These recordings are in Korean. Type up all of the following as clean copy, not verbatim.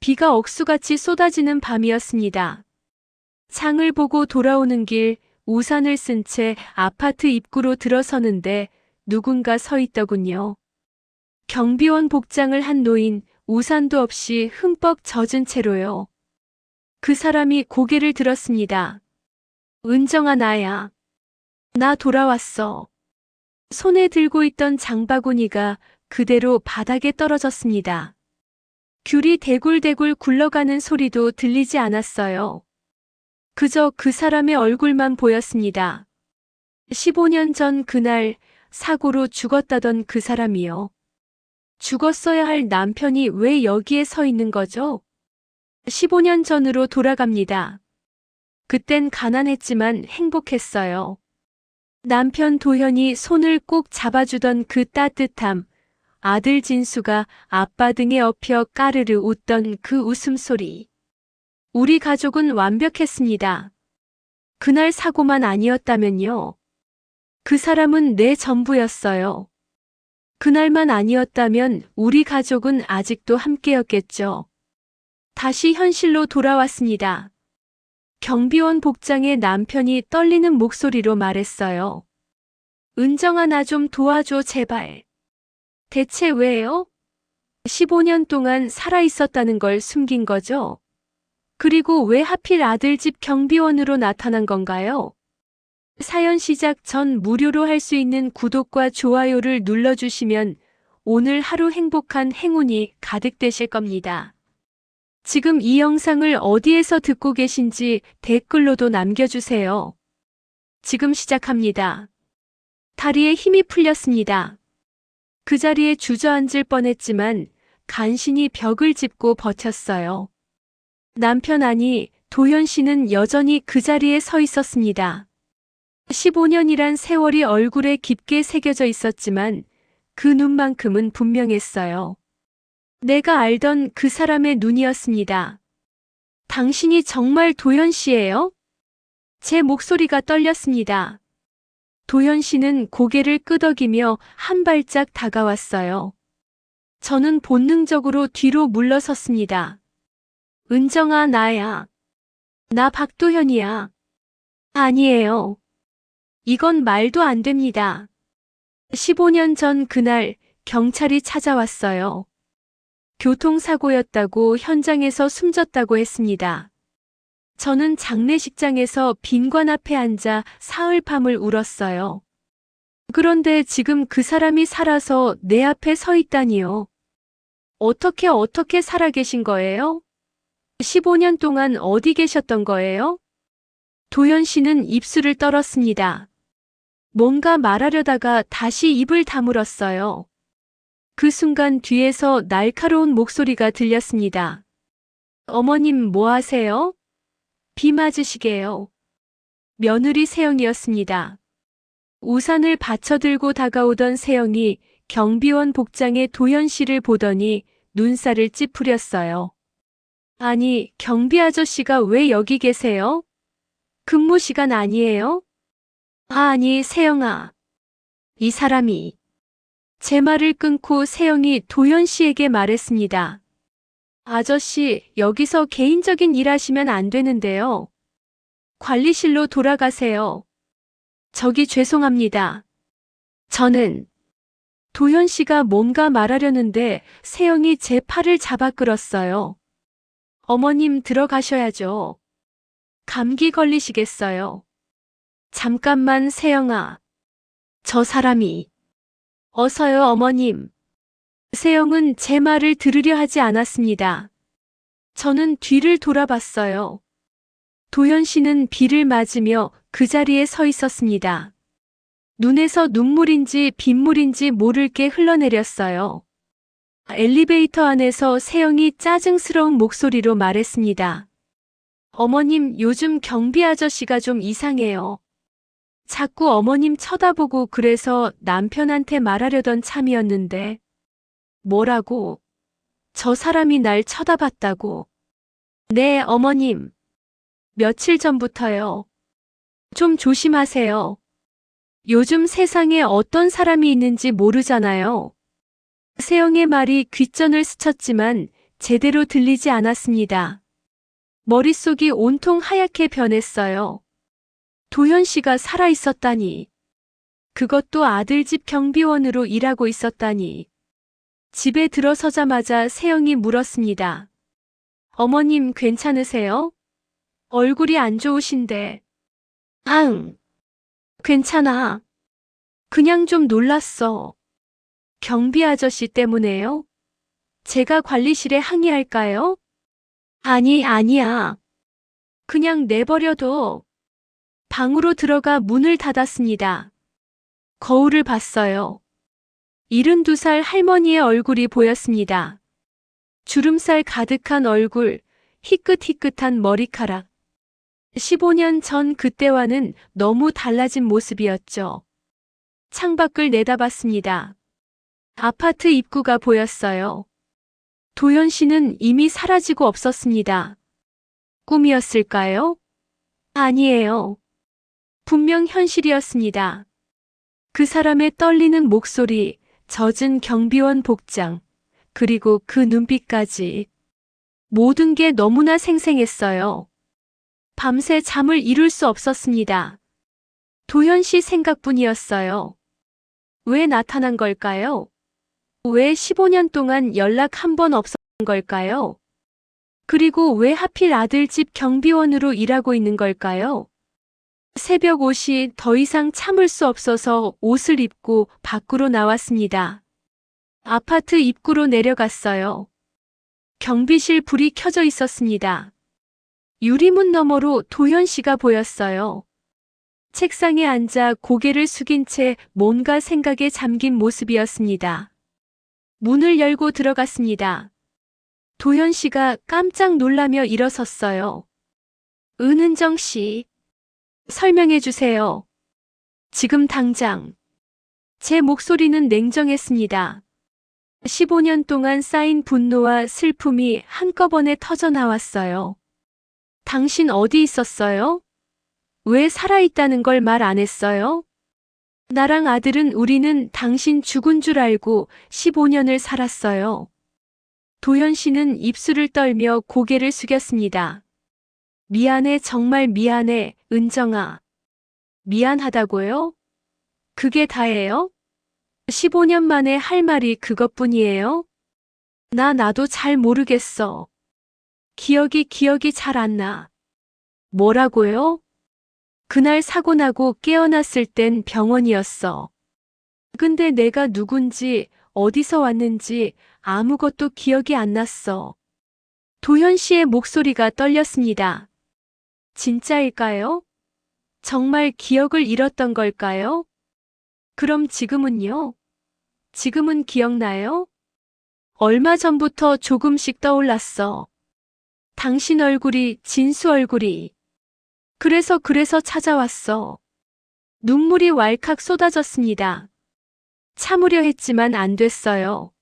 비가 억수같이 쏟아지는 밤이었습니다. 창을 보고 돌아오는 길, 우산을 쓴 채 아파트 입구로 들어서는데 누군가 서 있더군요. 경비원 복장을 한 노인, 우산도 없이 흠뻑 젖은 채로요. 그 사람이 고개를 들었습니다. 은정아, 나야. 나 돌아왔어. 손에 들고 있던 장바구니가 그대로 바닥에 떨어졌습니다. 귤이 대굴대굴 굴러가는 소리도 들리지 않았어요. 그저 그 사람의 얼굴만 보였습니다. 15년 전 그날 사고로 죽었다던 그 사람이요. 죽었어야 할 남편이 왜 여기에 서 있는 거죠? 15년 전으로 돌아갑니다. 그땐 가난했지만 행복했어요. 남편 도현이 손을 꼭 잡아주던 그 따뜻함, 아들 진수가 아빠 등에 엎여 까르르 웃던 그 웃음소리. 우리 가족은 완벽했습니다. 그날 사고만 아니었다면요. 그 사람은 내 전부였어요. 그날만 아니었다면 우리 가족은 아직도 함께였겠죠. 다시 현실로 돌아왔습니다. 경비원 복장의 남편이 떨리는 목소리로 말했어요. 은정아, 나 좀 도와줘, 제발. 대체 왜요? 15년 동안 살아있었다는 걸 숨긴 거죠? 그리고 왜 하필 아들 집 경비원으로 나타난 건가요? 사연 시작 전 무료로 할 수 있는 구독과 좋아요를 눌러주시면 오늘 하루 행복한 행운이 가득되실 겁니다. 지금 이 영상을 어디에서 듣고 계신지 댓글로도 남겨주세요. 지금 시작합니다. 다리에 힘이 풀렸습니다. 그 자리에 주저앉을 뻔했지만 간신히 벽을 짚고 버텼어요. 남편 아니 도현 씨는 여전히 그 자리에 서 있었습니다. 15년이란 세월이 얼굴에 깊게 새겨져 있었지만 그 눈만큼은 분명했어요. 내가 알던 그 사람의 눈이었습니다. 당신이 정말 도현 씨예요? 제 목소리가 떨렸습니다. 도현 씨는 고개를 끄덕이며 한 발짝 다가왔어요. 저는 본능적으로 뒤로 물러섰습니다. 은정아, 나야. 나 박도현이야. 아니에요. 이건 말도 안 됩니다. 15년 전 그날 경찰이 찾아왔어요. 교통사고였다고 현장에서 숨졌다고 했습니다. 저는 장례식장에서 빈관 앞에 앉아 사흘 밤을 울었어요. 그런데 지금 그 사람이 살아서 내 앞에 서 있다니요. 어떻게 살아계신 거예요? 15년 동안 어디 계셨던 거예요? 도현 씨는 입술을 떨었습니다. 뭔가 말하려다가 다시 입을 다물었어요. 그 순간 뒤에서 날카로운 목소리가 들렸습니다. 어머님 뭐 하세요? 비 맞으시게요. 며느리 세영이었습니다. 우산을 받쳐들고 다가오던 세영이 경비원 복장의 도현 씨를 보더니 눈살을 찌푸렸어요. 아니, 경비 아저씨가 왜 여기 계세요? 근무 시간 아니에요? 아니, 세영아. 이 사람이. 제 말을 끊고 세영이 도현 씨에게 말했습니다. 아저씨, 여기서 개인적인 일 하시면 안 되는데요. 관리실로 돌아가세요. 저기 죄송합니다. 저는 도현 씨가 뭔가 말하려는데 세영이 제 팔을 잡아 끌었어요. 어머님 들어가셔야죠. 감기 걸리시겠어요. 잠깐만 세영아. 저 사람이. 어서요 어머님. 세영은 제 말을 들으려 하지 않았습니다. 저는 뒤를 돌아봤어요. 도현 씨는 비를 맞으며 그 자리에 서 있었습니다. 눈에서 눈물인지 빗물인지 모를 게 흘러내렸어요. 엘리베이터 안에서 세영이 짜증스러운 목소리로 말했습니다. 어머님, 요즘 경비 아저씨가 좀 이상해요. 자꾸 어머님 쳐다보고 그래서 남편한테 말하려던 참이었는데. 뭐라고? 저 사람이 날 쳐다봤다고. 네, 어머님. 며칠 전부터요. 좀 조심하세요. 요즘 세상에 어떤 사람이 있는지 모르잖아요. 세영의 말이 귓전을 스쳤지만 제대로 들리지 않았습니다. 머릿속이 온통 하얗게 변했어요. 도현 씨가 살아 있었다니. 그것도 아들 집 경비원으로 일하고 있었다니. 집에 들어서자마자 세영이 물었습니다. 어머님 괜찮으세요? 얼굴이 안 좋으신데. 앙. 괜찮아. 그냥 좀 놀랐어. 경비 아저씨 때문에요? 제가 관리실에 항의할까요? 아니야. 그냥 내버려둬. 방으로 들어가 문을 닫았습니다. 거울을 봤어요. 72살 할머니의 얼굴이 보였습니다. 주름살 가득한 얼굴, 희끗희끗한 머리카락. 15년 전 그때와는 너무 달라진 모습이었죠. 창밖을 내다봤습니다. 아파트 입구가 보였어요. 도현 씨는 이미 사라지고 없었습니다. 꿈이었을까요? 아니에요. 분명 현실이었습니다. 그 사람의 떨리는 목소리, 젖은 경비원 복장, 그리고 그 눈빛까지. 모든 게 너무나 생생했어요. 밤새 잠을 이룰 수 없었습니다. 도현 씨 생각뿐이었어요. 왜 나타난 걸까요? 왜 15년 동안 연락 한 번 없었던 걸까요? 그리고 왜 하필 아들 집 경비원으로 일하고 있는 걸까요? 새벽 옷이 더 이상 참을 수 없어서 옷을 입고 밖으로 나왔습니다. 아파트 입구로 내려갔어요. 경비실 불이 켜져 있었습니다. 유리문 너머로 도현 씨가 보였어요. 책상에 앉아 고개를 숙인 채 뭔가 생각에 잠긴 모습이었습니다. 문을 열고 들어갔습니다. 도현 씨가 깜짝 놀라며 일어섰어요. 은은정 씨, 설명해 주세요. 지금 당장. 제 목소리는 냉정했습니다. 15년 동안 쌓인 분노와 슬픔이 한꺼번에 터져 나왔어요. 당신 어디 있었어요? 왜 살아있다는 걸 말 안 했어요? 나랑 아들은 우리는 당신 죽은 줄 알고 15년을 살았어요. 도현 씨는 입술을 떨며 고개를 숙였습니다. 미안해, 정말 미안해, 은정아. 미안하다고요? 그게 다예요? 15년 만에 할 말이 그것뿐이에요? 나도 잘 모르겠어. 기억이 잘 안 나. 뭐라고요? 그날 사고 나고 깨어났을 땐 병원이었어. 근데 내가 누군지, 어디서 왔는지 아무것도 기억이 안 났어. 도현 씨의 목소리가 떨렸습니다. 진짜일까요? 정말 기억을 잃었던 걸까요? 그럼 지금은요? 지금은 기억나요? 얼마 전부터 조금씩 떠올랐어. 당신 얼굴이, 진수 얼굴이. 그래서 찾아왔어. 눈물이 왈칵 쏟아졌습니다. 참으려 했지만 안 됐어요.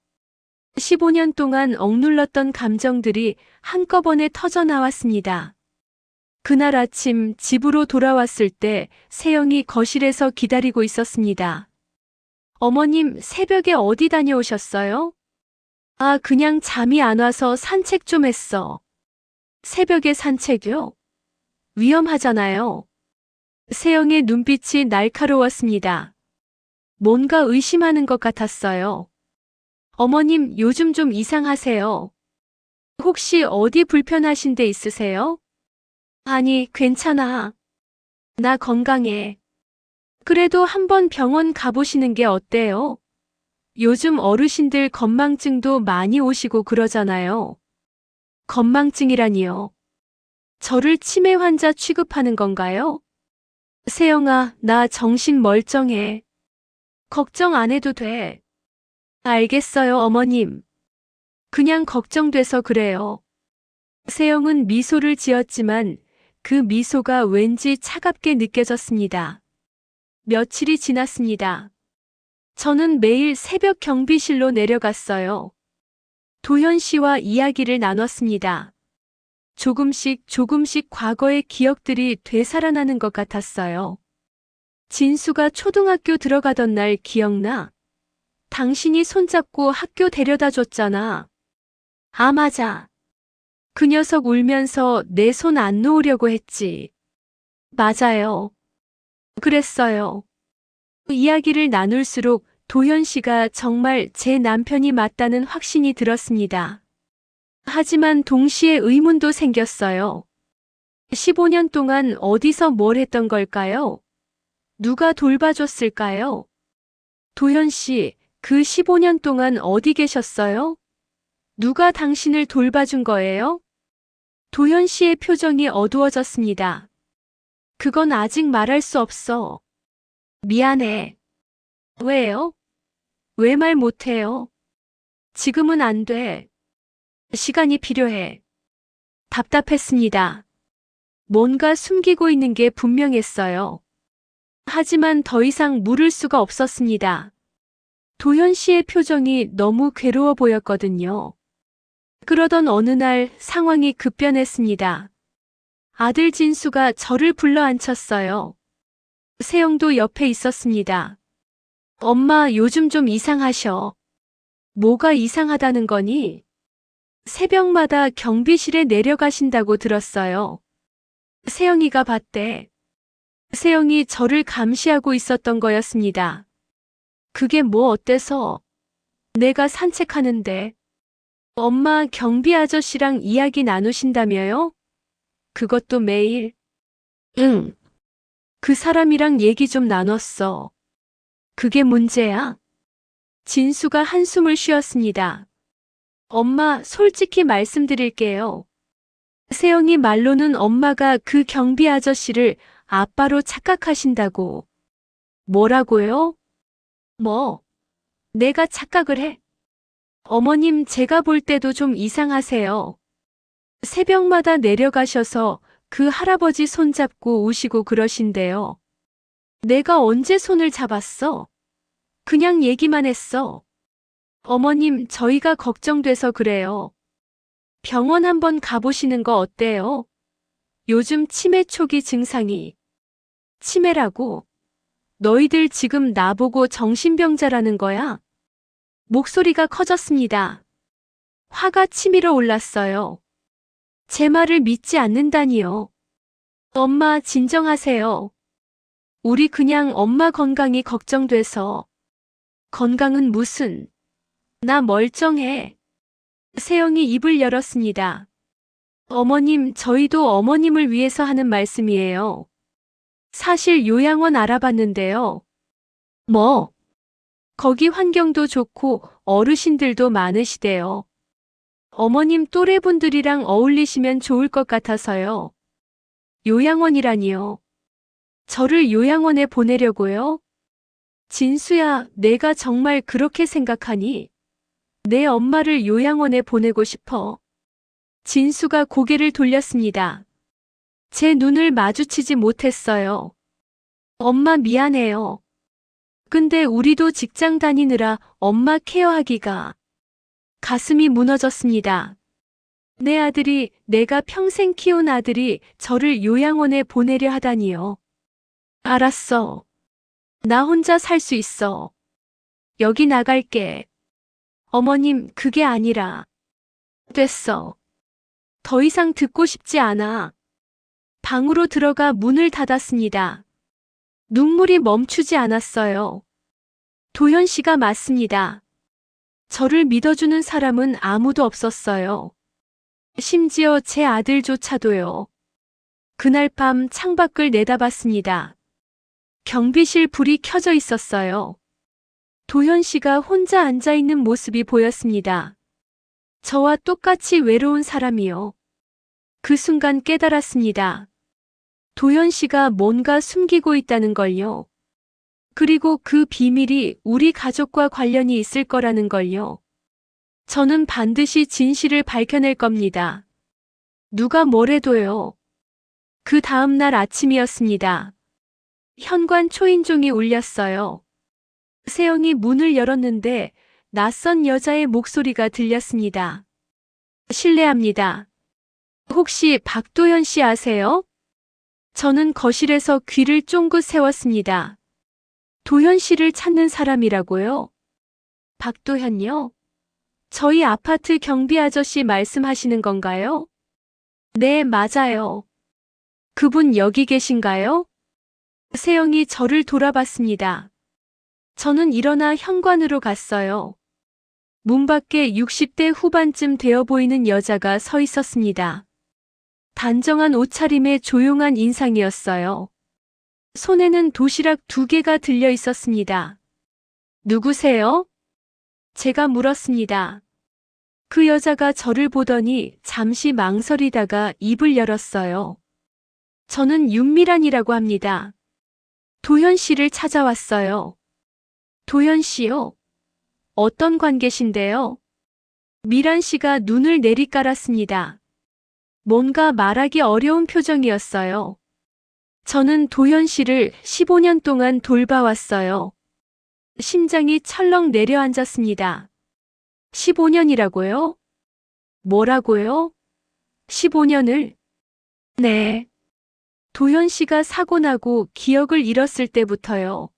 15년 동안 억눌렀던 감정들이 한꺼번에 터져 나왔습니다. 그날 아침 집으로 돌아왔을 때 세영이 거실에서 기다리고 있었습니다. 어머님, 새벽에 어디 다녀오셨어요? 그냥 잠이 안 와서 산책 좀 했어. 새벽에 산책요? 위험하잖아요. 세영의 눈빛이 날카로웠습니다. 뭔가 의심하는 것 같았어요. 어머님, 요즘 좀 이상하세요. 혹시 어디 불편하신 데 있으세요? 아니, 괜찮아. 나 건강해. 그래도 한번 병원 가보시는 게 어때요? 요즘 어르신들 건망증도 많이 오시고 그러잖아요. 건망증이라니요. 저를 치매 환자 취급하는 건가요? 세영아, 나 정신 멀쩡해. 걱정 안 해도 돼. 알겠어요, 어머님. 그냥 걱정돼서 그래요. 세영은 미소를 지었지만 그 미소가 왠지 차갑게 느껴졌습니다. 며칠이 지났습니다. 저는 매일 새벽 경비실로 내려갔어요. 도현 씨와 이야기를 나눴습니다. 조금씩 과거의 기억들이 되살아나는 것 같았어요. 진수가 초등학교 들어가던 날 기억나? 당신이 손잡고 학교 데려다 줬잖아. 아, 맞아. 그 녀석 울면서 내 손 안 놓으려고 했지. 맞아요. 그랬어요. 이야기를 나눌수록 도현 씨가 정말 제 남편이 맞다는 확신이 들었습니다. 하지만 동시에 의문도 생겼어요. 15년 동안 어디서 뭘 했던 걸까요? 누가 돌봐줬을까요? 도현 씨, 그 15년 동안 어디 계셨어요? 누가 당신을 돌봐준 거예요? 도현 씨의 표정이 어두워졌습니다. 그건 아직 말할 수 없어. 미안해. 왜요? 왜 말 못해요? 지금은 안 돼. 시간이 필요해. 답답했습니다. 뭔가 숨기고 있는 게 분명했어요. 하지만 더 이상 물을 수가 없었습니다. 도현 씨의 표정이 너무 괴로워 보였거든요. 그러던 어느 날 상황이 급변했습니다. 아들 진수가 저를 불러 앉혔어요. 세영도 옆에 있었습니다. 엄마, 요즘 좀 이상하셔. 뭐가 이상하다는 거니? 새벽마다 경비실에 내려가신다고 들었어요. 세영이가 봤대. 세영이 저를 감시하고 있었던 거였습니다. 그게 뭐 어때서? 내가 산책하는데. 엄마, 경비 아저씨랑 이야기 나누신다며요? 그것도 매일? 응. 그 사람이랑 얘기 좀 나눴어. 그게 문제야? 진수가 한숨을 쉬었습니다. 엄마, 솔직히 말씀드릴게요. 세영이 말로는 엄마가 그 경비 아저씨를 아빠로 착각하신다고. 뭐라고요? 뭐? 내가 착각을 해? 어머님, 제가 볼 때도 좀 이상하세요. 새벽마다 내려가셔서 그 할아버지 손잡고 우시고 그러신대요. 내가 언제 손을 잡았어? 그냥 얘기만 했어. 어머님, 저희가 걱정돼서 그래요. 병원 한번 가보시는 거 어때요? 요즘 치매 초기 증상이. 치매라고? 너희들 지금 나보고 정신병자라는 거야? 목소리가 커졌습니다. 화가 치밀어 올랐어요. 제 말을 믿지 않는다니요. 엄마, 진정하세요. 우리 그냥 엄마 건강이 걱정돼서. 건강은 무슨? 나 멀쩡해. 세영이 입을 열었습니다. 어머님, 저희도 어머님을 위해서 하는 말씀이에요. 사실 요양원 알아봤는데요. 뭐? 거기 환경도 좋고 어르신들도 많으시대요. 어머님 또래분들이랑 어울리시면 좋을 것 같아서요. 요양원이라니요. 저를 요양원에 보내려고요? 진수야, 내가 정말 그렇게 생각하니? 내 엄마를 요양원에 보내고 싶어. 진수가 고개를 돌렸습니다. 제 눈을 마주치지 못했어요. 엄마, 미안해요. 근데 우리도 직장 다니느라 엄마 케어하기가. 가슴이 무너졌습니다. 내 아들이, 내가 평생 키운 아들이 저를 요양원에 보내려 하다니요. 알았어. 나 혼자 살 수 있어. 여기 나갈게. 어머님, 그게 아니라. 됐어. 더 이상 듣고 싶지 않아. 방으로 들어가 문을 닫았습니다. 눈물이 멈추지 않았어요. 도현 씨가 맞습니다. 저를 믿어주는 사람은 아무도 없었어요. 심지어 제 아들조차도요. 그날 밤 창밖을 내다봤습니다. 경비실 불이 켜져 있었어요. 도현 씨가 혼자 앉아있는 모습이 보였습니다. 저와 똑같이 외로운 사람이요. 그 순간 깨달았습니다. 도현 씨가 뭔가 숨기고 있다는 걸요. 그리고 그 비밀이 우리 가족과 관련이 있을 거라는 걸요. 저는 반드시 진실을 밝혀낼 겁니다. 누가 뭐래도요. 그 다음 날 아침이었습니다. 현관 초인종이 울렸어요. 세영이 문을 열었는데 낯선 여자의 목소리가 들렸습니다. 실례합니다. 혹시 박도현 씨 아세요? 저는 거실에서 귀를 쫑긋 세웠습니다. 도현 씨를 찾는 사람이라고요? 박도현요? 저희 아파트 경비 아저씨 말씀하시는 건가요? 네, 맞아요. 그분 여기 계신가요? 세영이 저를 돌아봤습니다. 저는 일어나 현관으로 갔어요. 문 밖에 60대 후반쯤 되어 보이는 여자가 서 있었습니다. 단정한 옷차림에 조용한 인상이었어요. 손에는 도시락 2개가 들려 있었습니다. 누구세요? 제가 물었습니다. 그 여자가 저를 보더니 잠시 망설이다가 입을 열었어요. 저는 윤미란이라고 합니다. 도현 씨를 찾아왔어요. 도현 씨요? 어떤 관계신데요? 미란 씨가 눈을 내리깔았습니다. 뭔가 말하기 어려운 표정이었어요. 저는 도현 씨를 15년 동안 돌봐왔어요. 심장이 철렁 내려앉았습니다. 15년이라고요? 뭐라고요? 15년을? 네. 도현 씨가 사고 나고 기억을 잃었을 때부터요.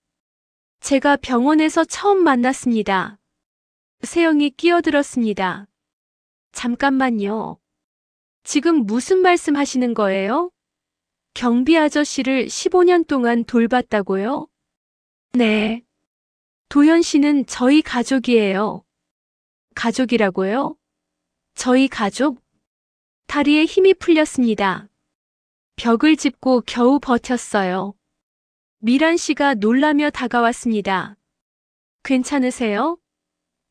제가 병원에서 처음 만났습니다. 세영이 끼어들었습니다. 잠깐만요. 지금 무슨 말씀 하시는 거예요? 경비 아저씨를 15년 동안 돌봤다고요? 네. 도현 씨는 저희 가족이에요. 가족이라고요? 저희 가족? 다리에 힘이 풀렸습니다. 벽을 짚고 겨우 버텼어요. 미란 씨가 놀라며 다가왔습니다. 괜찮으세요?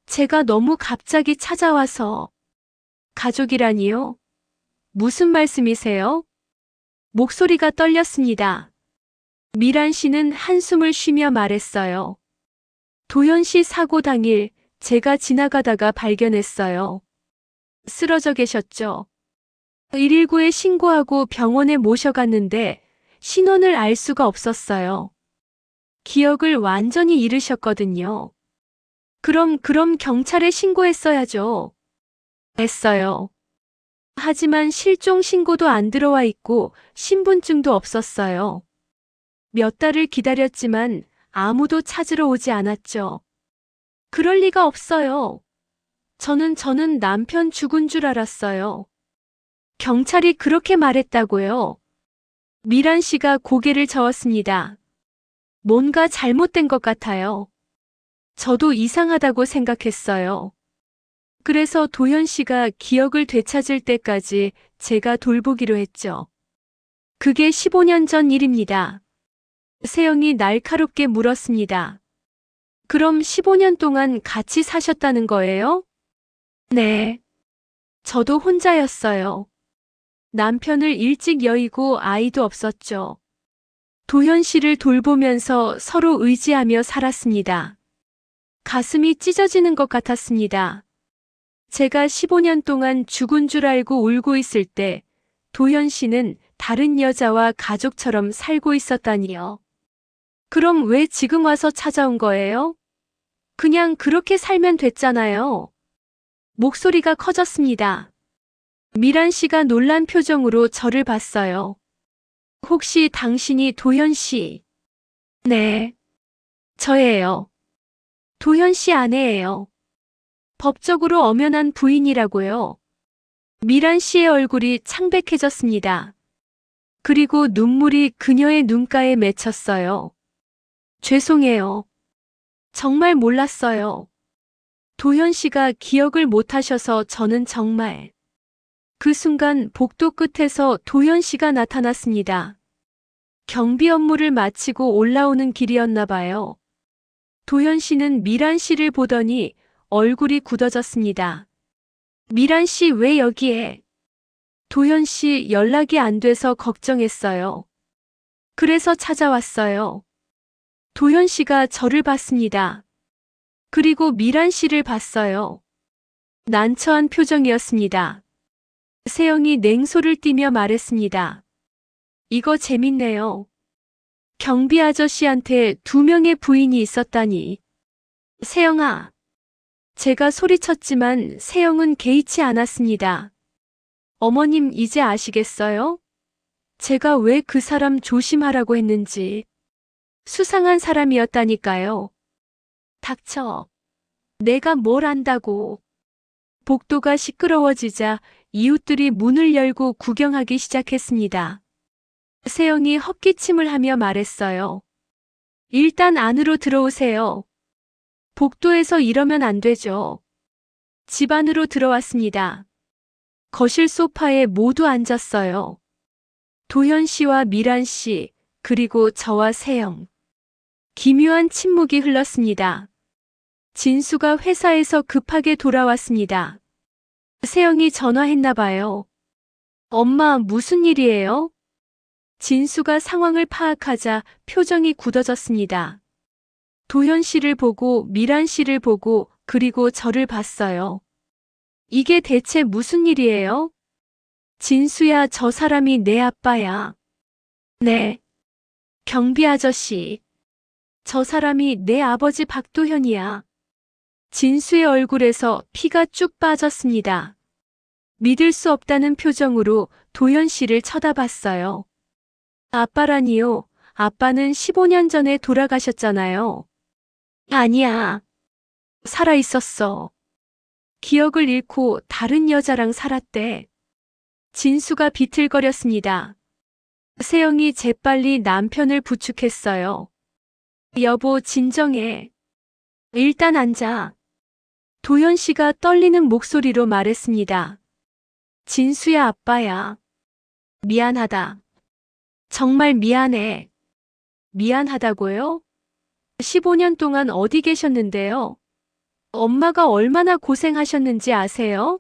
제가 너무 갑자기 찾아와서. 가족이라니요? 무슨 말씀이세요? 목소리가 떨렸습니다. 미란 씨는 한숨을 쉬며 말했어요. 도현 씨 사고 당일 제가 지나가다가 발견했어요. 쓰러져 계셨죠? 119에 신고하고 병원에 모셔갔는데 신원을 알 수가 없었어요. 기억을 완전히 잃으셨거든요. 그럼 경찰에 신고했어야죠. 했어요. 하지만 실종 신고도 안 들어와 있고 신분증도 없었어요. 몇 달을 기다렸지만 아무도 찾으러 오지 않았죠. 그럴 리가 없어요. 저는 남편 죽은 줄 알았어요. 경찰이 그렇게 말했다고요. 미란 씨가 고개를 저었습니다. 뭔가 잘못된 것 같아요. 저도 이상하다고 생각했어요. 그래서 도현 씨가 기억을 되찾을 때까지 제가 돌보기로 했죠. 그게 15년 전 일입니다. 세영이 날카롭게 물었습니다. 그럼 15년 동안 같이 사셨다는 거예요? 네. 저도 혼자였어요. 남편을 일찍 여의고 아이도 없었죠. 도현 씨를 돌보면서 서로 의지하며 살았습니다. 가슴이 찢어지는 것 같았습니다. 제가 15년 동안 죽은 줄 알고 울고 있을 때 도현 씨는 다른 여자와 가족처럼 살고 있었다니요. 그럼 왜 지금 와서 찾아온 거예요? 그냥 그렇게 살면 됐잖아요. 목소리가 커졌습니다. 미란 씨가 놀란 표정으로 저를 봤어요. 혹시 당신이 도현 씨? 네. 저예요. 도현 씨 아내예요. 법적으로 엄연한 부인이라고요. 미란 씨의 얼굴이 창백해졌습니다. 그리고 눈물이 그녀의 눈가에 맺혔어요. 죄송해요. 정말 몰랐어요. 도현 씨가 기억을 못하셔서 저는 정말. 그 순간 복도 끝에서 도현 씨가 나타났습니다. 경비 업무를 마치고 올라오는 길이었나 봐요. 도현 씨는 미란 씨를 보더니 얼굴이 굳어졌습니다. 미란 씨 왜 여기에? 도현 씨 연락이 안 돼서 걱정했어요. 그래서 찾아왔어요. 도현 씨가 저를 봤습니다. 그리고 미란 씨를 봤어요. 난처한 표정이었습니다. 세영이 냉소를 띠며 말했습니다. 이거 재밌네요. 경비 아저씨한테 2명의 부인이 있었다니. 세영아. 제가 소리쳤지만 세영은 개의치 않았습니다. 어머님 이제 아시겠어요? 제가 왜 그 사람 조심하라고 했는지. 수상한 사람이었다니까요. 닥쳐. 내가 뭘 안다고. 복도가 시끄러워지자 이웃들이 문을 열고 구경하기 시작했습니다. 세영이 헛기침을 하며 말했어요. 일단 안으로 들어오세요. 복도에서 이러면 안 되죠. 집 안으로 들어왔습니다. 거실 소파에 모두 앉았어요. 도현 씨와 미란 씨, 그리고 저와 세영. 기묘한 침묵이 흘렀습니다. 진수가 회사에서 급하게 돌아왔습니다. 세영이 전화했나 봐요. 엄마, 무슨 일이에요? 진수가 상황을 파악하자 표정이 굳어졌습니다. 도현 씨를 보고 미란 씨를 보고 그리고 저를 봤어요. 이게 대체 무슨 일이에요? 진수야, 저 사람이 내 아빠야. 네. 경비 아저씨. 저 사람이 내 아버지 박도현이야. 진수의 얼굴에서 피가 쭉 빠졌습니다. 믿을 수 없다는 표정으로 도현 씨를 쳐다봤어요. 아빠라니요? 아빠는 15년 전에 돌아가셨잖아요. 아니야. 살아있었어. 기억을 잃고 다른 여자랑 살았대. 진수가 비틀거렸습니다. 세영이 재빨리 남편을 부축했어요. 여보, 진정해. 일단 앉아. 도현 씨가 떨리는 목소리로 말했습니다. 진수야, 아빠야. 미안하다. 정말 미안해. 미안하다고요? 15년 동안 어디 계셨는데요? 엄마가 얼마나 고생하셨는지 아세요?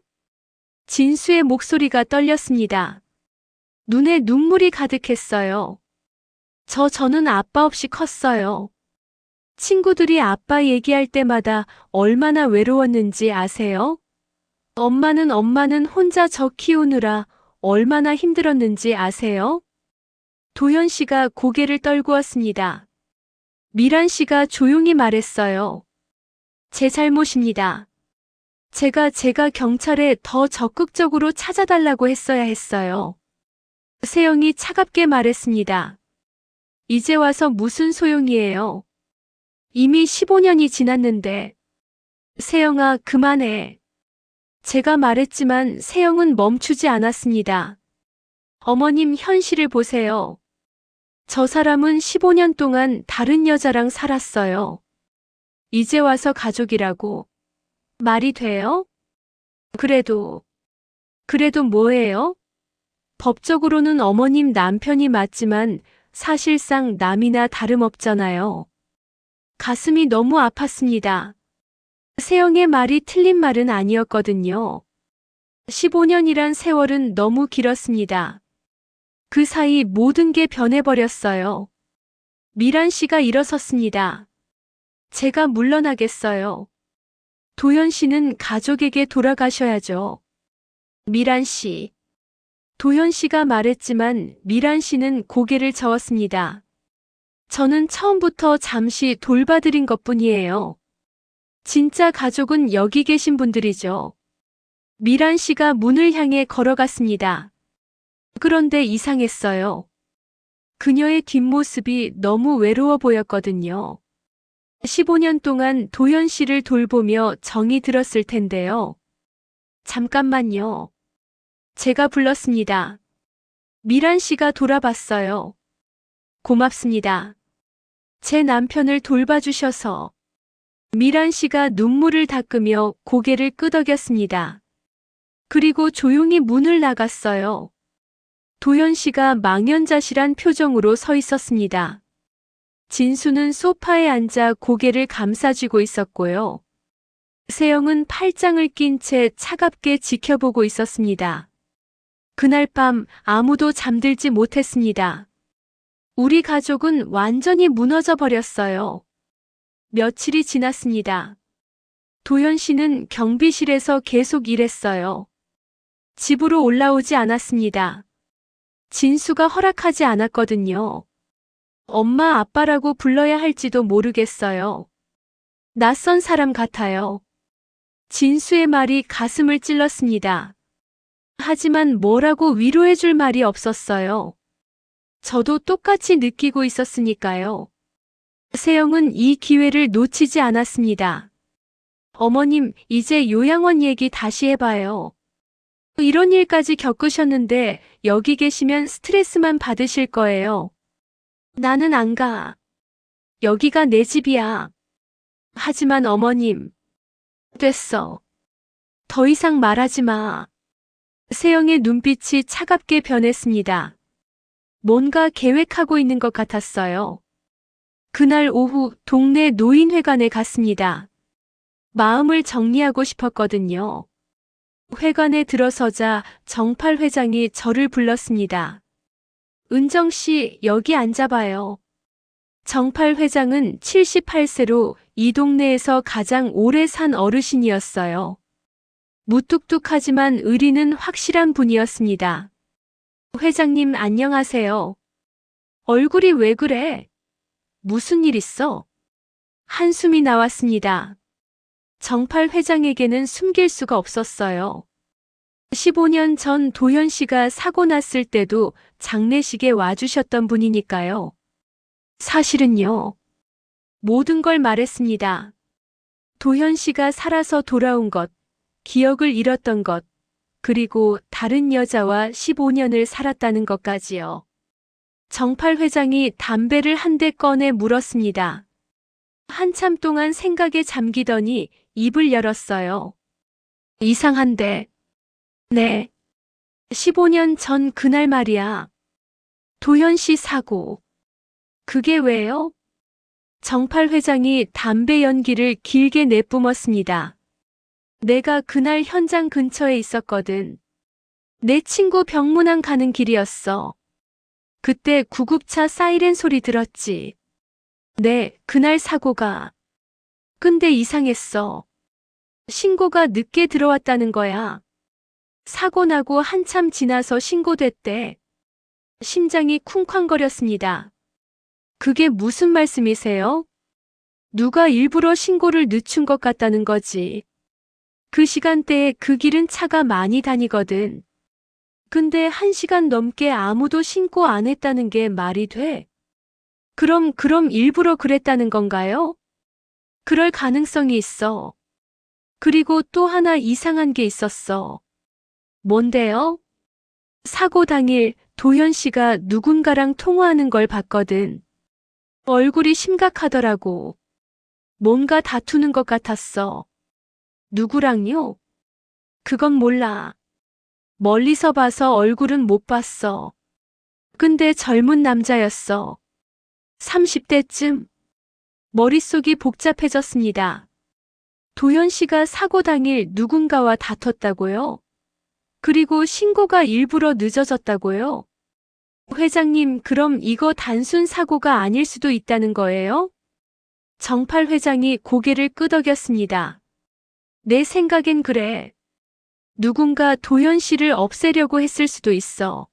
진수의 목소리가 떨렸습니다. 눈에 눈물이 가득했어요. 저는 아빠 없이 컸어요. 친구들이 아빠 얘기할 때마다 얼마나 외로웠는지 아세요? 엄마는 혼자 저 키우느라 얼마나 힘들었는지 아세요? 도현 씨가 고개를 떨구었습니다. 미란 씨가 조용히 말했어요. 제 잘못입니다. 제가 경찰에 더 적극적으로 찾아달라고 했어야 했어요. 세영이 차갑게 말했습니다. 이제 와서 무슨 소용이에요? 이미 15년이 지났는데. 세영아, 그만해. 제가 말했지만 세영은 멈추지 않았습니다. 어머님, 현실을 보세요. 저 사람은 15년 동안 다른 여자랑 살았어요. 이제 와서 가족이라고. 말이 돼요? 그래도 뭐예요? 법적으로는 어머님 남편이 맞지만 사실상 남이나 다름없잖아요. 가슴이 너무 아팠습니다. 세영의 말이 틀린 말은 아니었거든요. 15년이란 세월은 너무 길었습니다. 그 사이 모든 게 변해버렸어요. 미란 씨가 일어섰습니다. 제가 물러나겠어요. 도현 씨는 가족에게 돌아가셔야죠. 미란 씨. 도현 씨가 말했지만 미란 씨는 고개를 저었습니다. 저는 처음부터 잠시 돌봐드린 것뿐이에요. 진짜 가족은 여기 계신 분들이죠. 미란 씨가 문을 향해 걸어갔습니다. 그런데 이상했어요. 그녀의 뒷모습이 너무 외로워 보였거든요. 15년 동안 도현 씨를 돌보며 정이 들었을 텐데요. 잠깐만요. 제가 불렀습니다. 미란 씨가 돌아봤어요. 고맙습니다. 제 남편을 돌봐주셔서. 미란 씨가 눈물을 닦으며 고개를 끄덕였습니다. 그리고 조용히 문을 나갔어요. 도현 씨가 망연자실한 표정으로 서 있었습니다. 진수는 소파에 앉아 고개를 감싸쥐고 있었고요. 세영은 팔짱을 낀 채 차갑게 지켜보고 있었습니다. 그날 밤 아무도 잠들지 못했습니다. 우리 가족은 완전히 무너져 버렸어요. 며칠이 지났습니다. 도현 씨는 경비실에서 계속 일했어요. 집으로 올라오지 않았습니다. 진수가 허락하지 않았거든요. 엄마, 아빠라고 불러야 할지도 모르겠어요. 낯선 사람 같아요. 진수의 말이 가슴을 찔렀습니다. 하지만 뭐라고 위로해줄 말이 없었어요. 저도 똑같이 느끼고 있었으니까요. 세영은 이 기회를 놓치지 않았습니다. 어머님, 이제 요양원 얘기 다시 해봐요. 이런 일까지 겪으셨는데 여기 계시면 스트레스만 받으실 거예요. 나는 안 가. 여기가 내 집이야. 하지만 어머님, 됐어. 더 이상 말하지 마. 세영의 눈빛이 차갑게 변했습니다. 뭔가 계획하고 있는 것 같았어요. 그날 오후 동네 노인회관에 갔습니다. 마음을 정리하고 싶었거든요. 회관에 들어서자 정팔 회장이 저를 불렀습니다. 은정 씨, 여기 앉아봐요. 정팔 회장은 78세로 이 동네에서 가장 오래 산 어르신이었어요. 무뚝뚝하지만 의리는 확실한 분이었습니다. 회장님, 안녕하세요. 얼굴이 왜 그래? 무슨 일 있어? 한숨이 나왔습니다. 정팔 회장에게는 숨길 수가 없었어요. 15년 전 도현 씨가 사고 났을 때도 장례식에 와주셨던 분이니까요. 사실은요. 모든 걸 말했습니다. 도현 씨가 살아서 돌아온 것, 기억을 잃었던 것, 그리고 다른 여자와 15년을 살았다는 것까지요. 정팔 회장이 담배를 한 대 꺼내 물었습니다. 한참 동안 생각에 잠기더니 입을 열었어요. 이상한데. 네. 15년 전 그날 말이야. 도현 씨 사고. 그게 왜요? 정팔 회장이 담배 연기를 길게 내뿜었습니다. 내가 그날 현장 근처에 있었거든. 내 친구 병문안 가는 길이었어. 그때 구급차 사이렌 소리 들었지. 네, 그날 사고가. 근데 이상했어. 신고가 늦게 들어왔다는 거야. 사고 나고 한참 지나서 신고됐대. 심장이 쿵쾅거렸습니다. 그게 무슨 말씀이세요? 누가 일부러 신고를 늦춘 것 같다는 거지. 그 시간대에 그 길은 차가 많이 다니거든. 근데 1시간 넘게 아무도 신고 안 했다는 게 말이 돼? 그럼 일부러 그랬다는 건가요? 그럴 가능성이 있어. 그리고 또 하나 이상한 게 있었어. 뭔데요? 사고 당일 도현 씨가 누군가랑 통화하는 걸 봤거든. 얼굴이 심각하더라고. 뭔가 다투는 것 같았어. 누구랑요? 그건 몰라. 멀리서 봐서 얼굴은 못 봤어. 근데 젊은 남자였어. 30대쯤. 머릿속이 복잡해졌습니다. 도현 씨가 사고 당일 누군가와 다퉜다고요? 그리고 신고가 일부러 늦어졌다고요? 회장님, 그럼 이거 단순 사고가 아닐 수도 있다는 거예요? 정팔 회장이 고개를 끄덕였습니다. 내 생각엔 그래. 누군가 도현 씨를 없애려고 했을 수도 있어.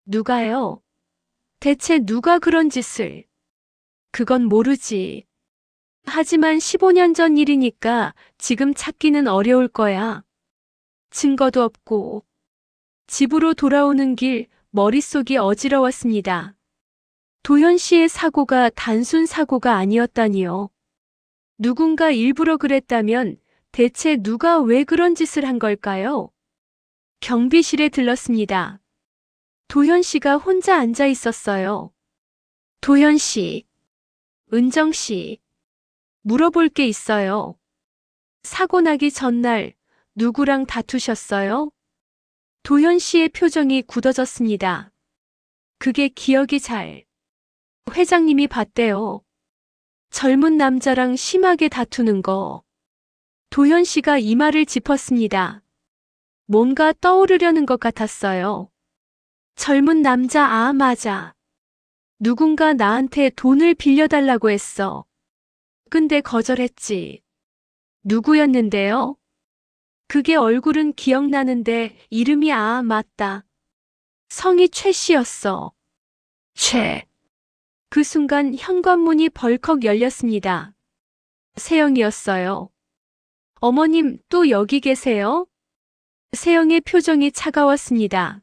누가요? 대체 누가 그런 짓을? 그건 모르지. 하지만 15년 전 일이니까 지금 찾기는 어려울 거야. 증거도 없고. 집으로 돌아오는 길 머릿속이 어지러웠습니다. 도현 씨의 사고가 단순 사고가 아니었다니요. 누군가 일부러 그랬다면 대체 누가 왜 그런 짓을 한 걸까요? 경비실에 들렀습니다. 도현 씨가 혼자 앉아 있었어요. 도현 씨, 은정 씨, 물어볼 게 있어요. 사고 나기 전날 누구랑 다투셨어요? 도현 씨의 표정이 굳어졌습니다. 그게 기억이 잘. 회장님이 봤대요. 젊은 남자랑 심하게 다투는 거. 도현 씨가 이마를 짚었습니다. 뭔가 떠오르려는 것 같았어요. 젊은 남자, 아, 맞아. 누군가 나한테 돈을 빌려달라고 했어. 근데 거절했지. 누구였는데요? 그게 얼굴은 기억나는데 이름이, 아, 맞다. 성이 최 씨였어. 최. 그 순간 현관문이 벌컥 열렸습니다. 세영이었어요. 어머님, 또 여기 계세요? 세영의 표정이 차가웠습니다.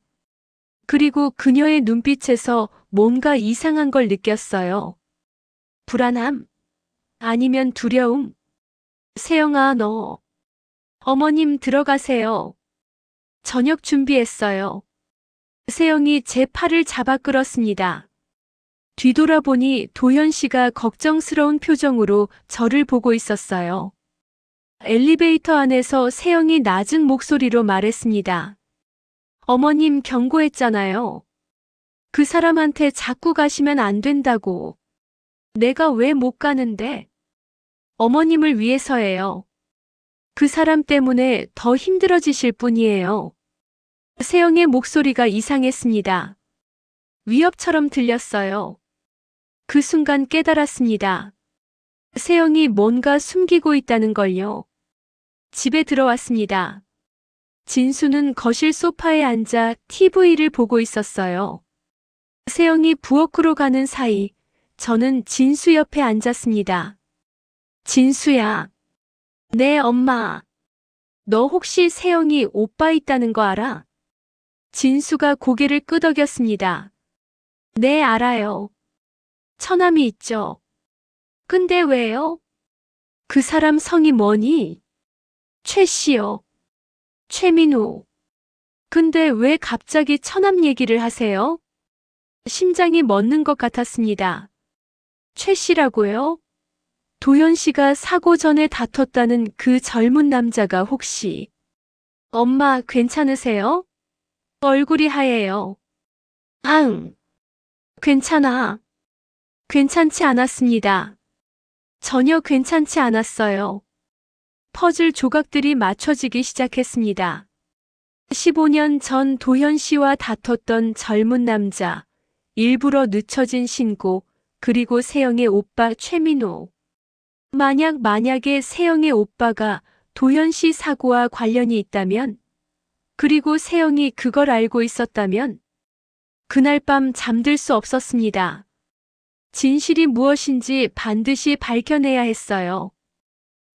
그리고 그녀의 눈빛에서 뭔가 이상한 걸 느꼈어요. 불안함? 아니면 두려움? 세영아, 너. 어머님 들어가세요. 저녁 준비했어요. 세영이 제 팔을 잡아 끌었습니다. 뒤돌아보니 도현 씨가 걱정스러운 표정으로 저를 보고 있었어요. 엘리베이터 안에서 세영이 낮은 목소리로 말했습니다. 어머님 경고했잖아요. 그 사람한테 자꾸 가시면 안 된다고. 내가 왜 못 가는데? 어머님을 위해서예요. 그 사람 때문에 더 힘들어지실 뿐이에요. 세영의 목소리가 이상했습니다. 위협처럼 들렸어요. 그 순간 깨달았습니다. 세영이 뭔가 숨기고 있다는 걸요. 집에 들어왔습니다. 진수는 거실 소파에 앉아 TV를 보고 있었어요. 세영이 부엌으로 가는 사이 저는 진수 옆에 앉았습니다. 진수야. 네, 엄마. 너 혹시 세영이 오빠 있다는 거 알아? 진수가 고개를 끄덕였습니다. 네, 알아요. 처남이 있죠. 근데 왜요? 그 사람 성이 뭐니? 최 씨요. 최민호. 근데 왜 갑자기 처남 얘기를 하세요? 심장이 멎는 것 같았습니다. 최 씨라고요? 도현 씨가 사고 전에 다퉜다는 그 젊은 남자가 혹시. 엄마 괜찮으세요? 얼굴이 하얘요. 앙. 괜찮아. 괜찮지 않았습니다. 전혀 괜찮지 않았어요. 퍼즐 조각들이 맞춰지기 시작했습니다. 15년 전 도현 씨와 다퉜던 젊은 남자, 일부러 늦춰진 신고, 그리고 세영의 오빠 최민호. 만약에 세영의 오빠가 도현 씨 사고와 관련이 있다면, 그리고 세영이 그걸 알고 있었다면, 그날 밤 잠들 수 없었습니다. 진실이 무엇인지 반드시 밝혀내야 했어요.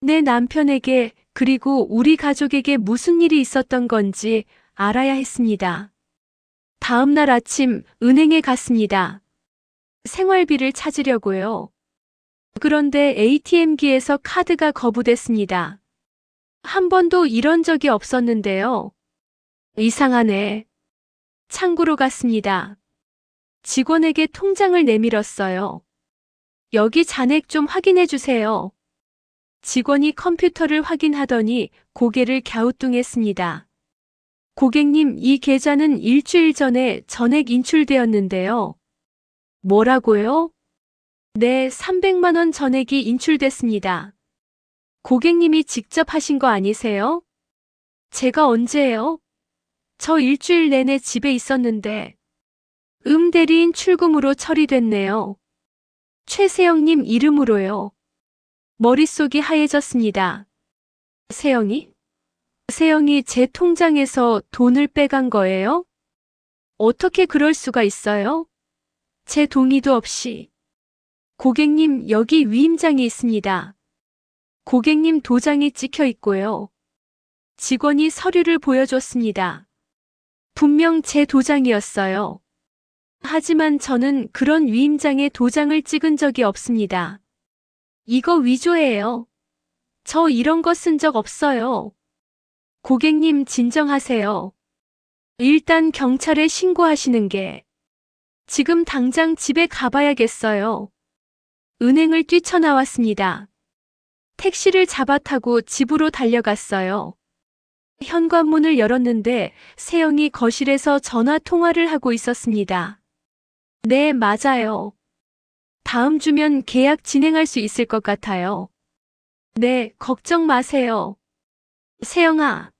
내 남편에게 그리고 우리 가족에게 무슨 일이 있었던 건지 알아야 했습니다. 다음 날 아침 은행에 갔습니다. 생활비를 찾으려고요. 그런데 ATM기에서 카드가 거부됐습니다. 한 번도 이런 적이 없었는데요. 이상하네. 창구로 갔습니다. 직원에게 통장을 내밀었어요. 여기 잔액 좀 확인해 주세요. 직원이 컴퓨터를 확인하더니 고개를 갸우뚱했습니다. 고객님, 이 계좌는 일주일 전에 전액 인출되었는데요. 뭐라고요? 네, 300만 원 전액이 인출됐습니다. 고객님이 직접 하신 거 아니세요? 제가 언제요? 저 일주일 내내 집에 있었는데. 대리인 출금으로 처리됐네요. 최세영님 이름으로요. 머릿속이 하얘졌습니다. 세영이? 세영이 제 통장에서 돈을 빼간 거예요? 어떻게 그럴 수가 있어요? 제 동의도 없이. 고객님, 여기 위임장이 있습니다. 고객님 도장이 찍혀 있고요. 직원이 서류를 보여줬습니다. 분명 제 도장이었어요. 하지만 저는 그런 위임장에 도장을 찍은 적이 없습니다. 이거 위조예요. 저 이런 거 쓴 적 없어요. 고객님 진정하세요. 일단 경찰에 신고하시는 게. 지금 당장 집에 가봐야겠어요. 은행을 뛰쳐나왔습니다. 택시를 잡아 타고 집으로 달려갔어요. 현관문을 열었는데 세영이 거실에서 전화 통화를 하고 있었습니다. 네, 맞아요. 다음 주면 계약 진행할 수 있을 것 같아요. 네, 걱정 마세요. 세영아.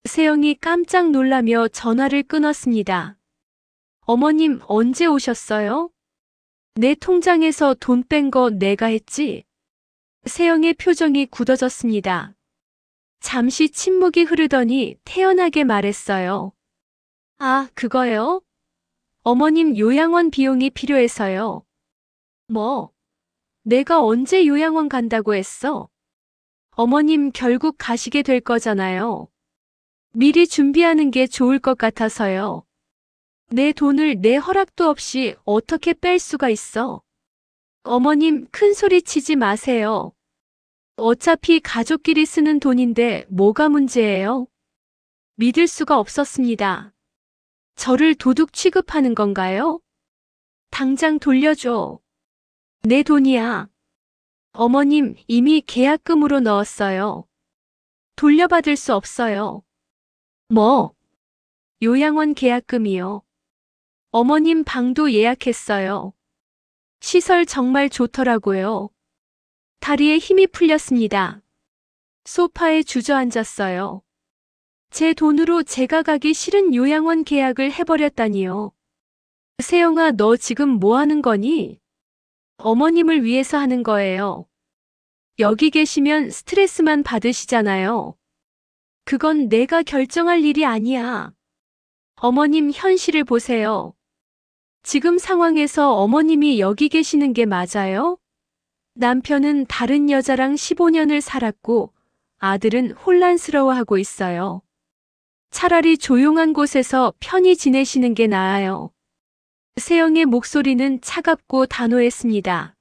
세영이 깜짝 놀라며 전화를 끊었습니다. 어머님, 언제 오셨어요? 내 통장에서 돈 뺀 거 내가 했지? 세영의 표정이 굳어졌습니다. 잠시 침묵이 흐르더니 태연하게 말했어요. 아, 그거요? 어머님 요양원 비용이 필요해서요. 뭐? 내가 언제 요양원 간다고 했어? 어머님 결국 가시게 될 거잖아요. 미리 준비하는 게 좋을 것 같아서요. 내 돈을 내 허락도 없이 어떻게 뺄 수가 있어? 어머님 큰 소리 치지 마세요. 어차피 가족끼리 쓰는 돈인데 뭐가 문제예요? 믿을 수가 없었습니다. 저를 도둑 취급하는 건가요? 당장 돌려줘. 내 돈이야. 어머님, 이미 계약금으로 넣었어요. 돌려받을 수 없어요. 뭐? 요양원 계약금이요. 어머님 방도 예약했어요. 시설 정말 좋더라고요. 다리에 힘이 풀렸습니다. 소파에 주저앉았어요. 제 돈으로 제가 가기 싫은 요양원 계약을 해버렸다니요. 세영아, 너 지금 뭐 하는 거니? 어머님을 위해서 하는 거예요. 여기 계시면 스트레스만 받으시잖아요. 그건 내가 결정할 일이 아니야. 어머님 현실을 보세요. 지금 상황에서 어머님이 여기 계시는 게 맞아요? 남편은 다른 여자랑 15년을 살았고 아들은 혼란스러워하고 있어요. 차라리 조용한 곳에서 편히 지내시는 게 나아요. 세영의 목소리는 차갑고 단호했습니다.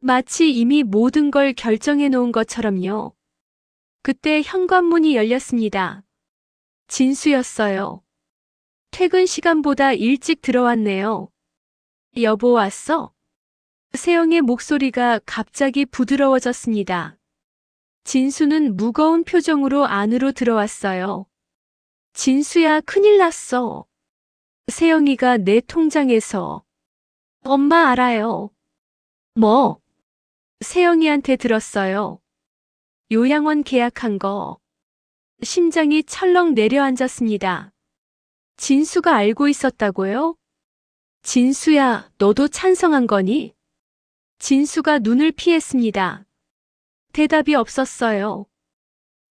마치 이미 모든 걸 결정해 놓은 것처럼요. 그때 현관문이 열렸습니다. 진수였어요. 퇴근 시간보다 일찍 들어왔네요. 여보 왔어? 세영의 목소리가 갑자기 부드러워졌습니다. 진수는 무거운 표정으로 안으로 들어왔어요. 진수야, 큰일 났어. 세영이가 내 통장에서. 엄마 알아요. 뭐? 세영이한테 들었어요. 요양원 계약한 거. 심장이 철렁 내려앉았습니다. 진수가 알고 있었다고요? 진수야, 너도 찬성한 거니? 진수가 눈을 피했습니다. 대답이 없었어요.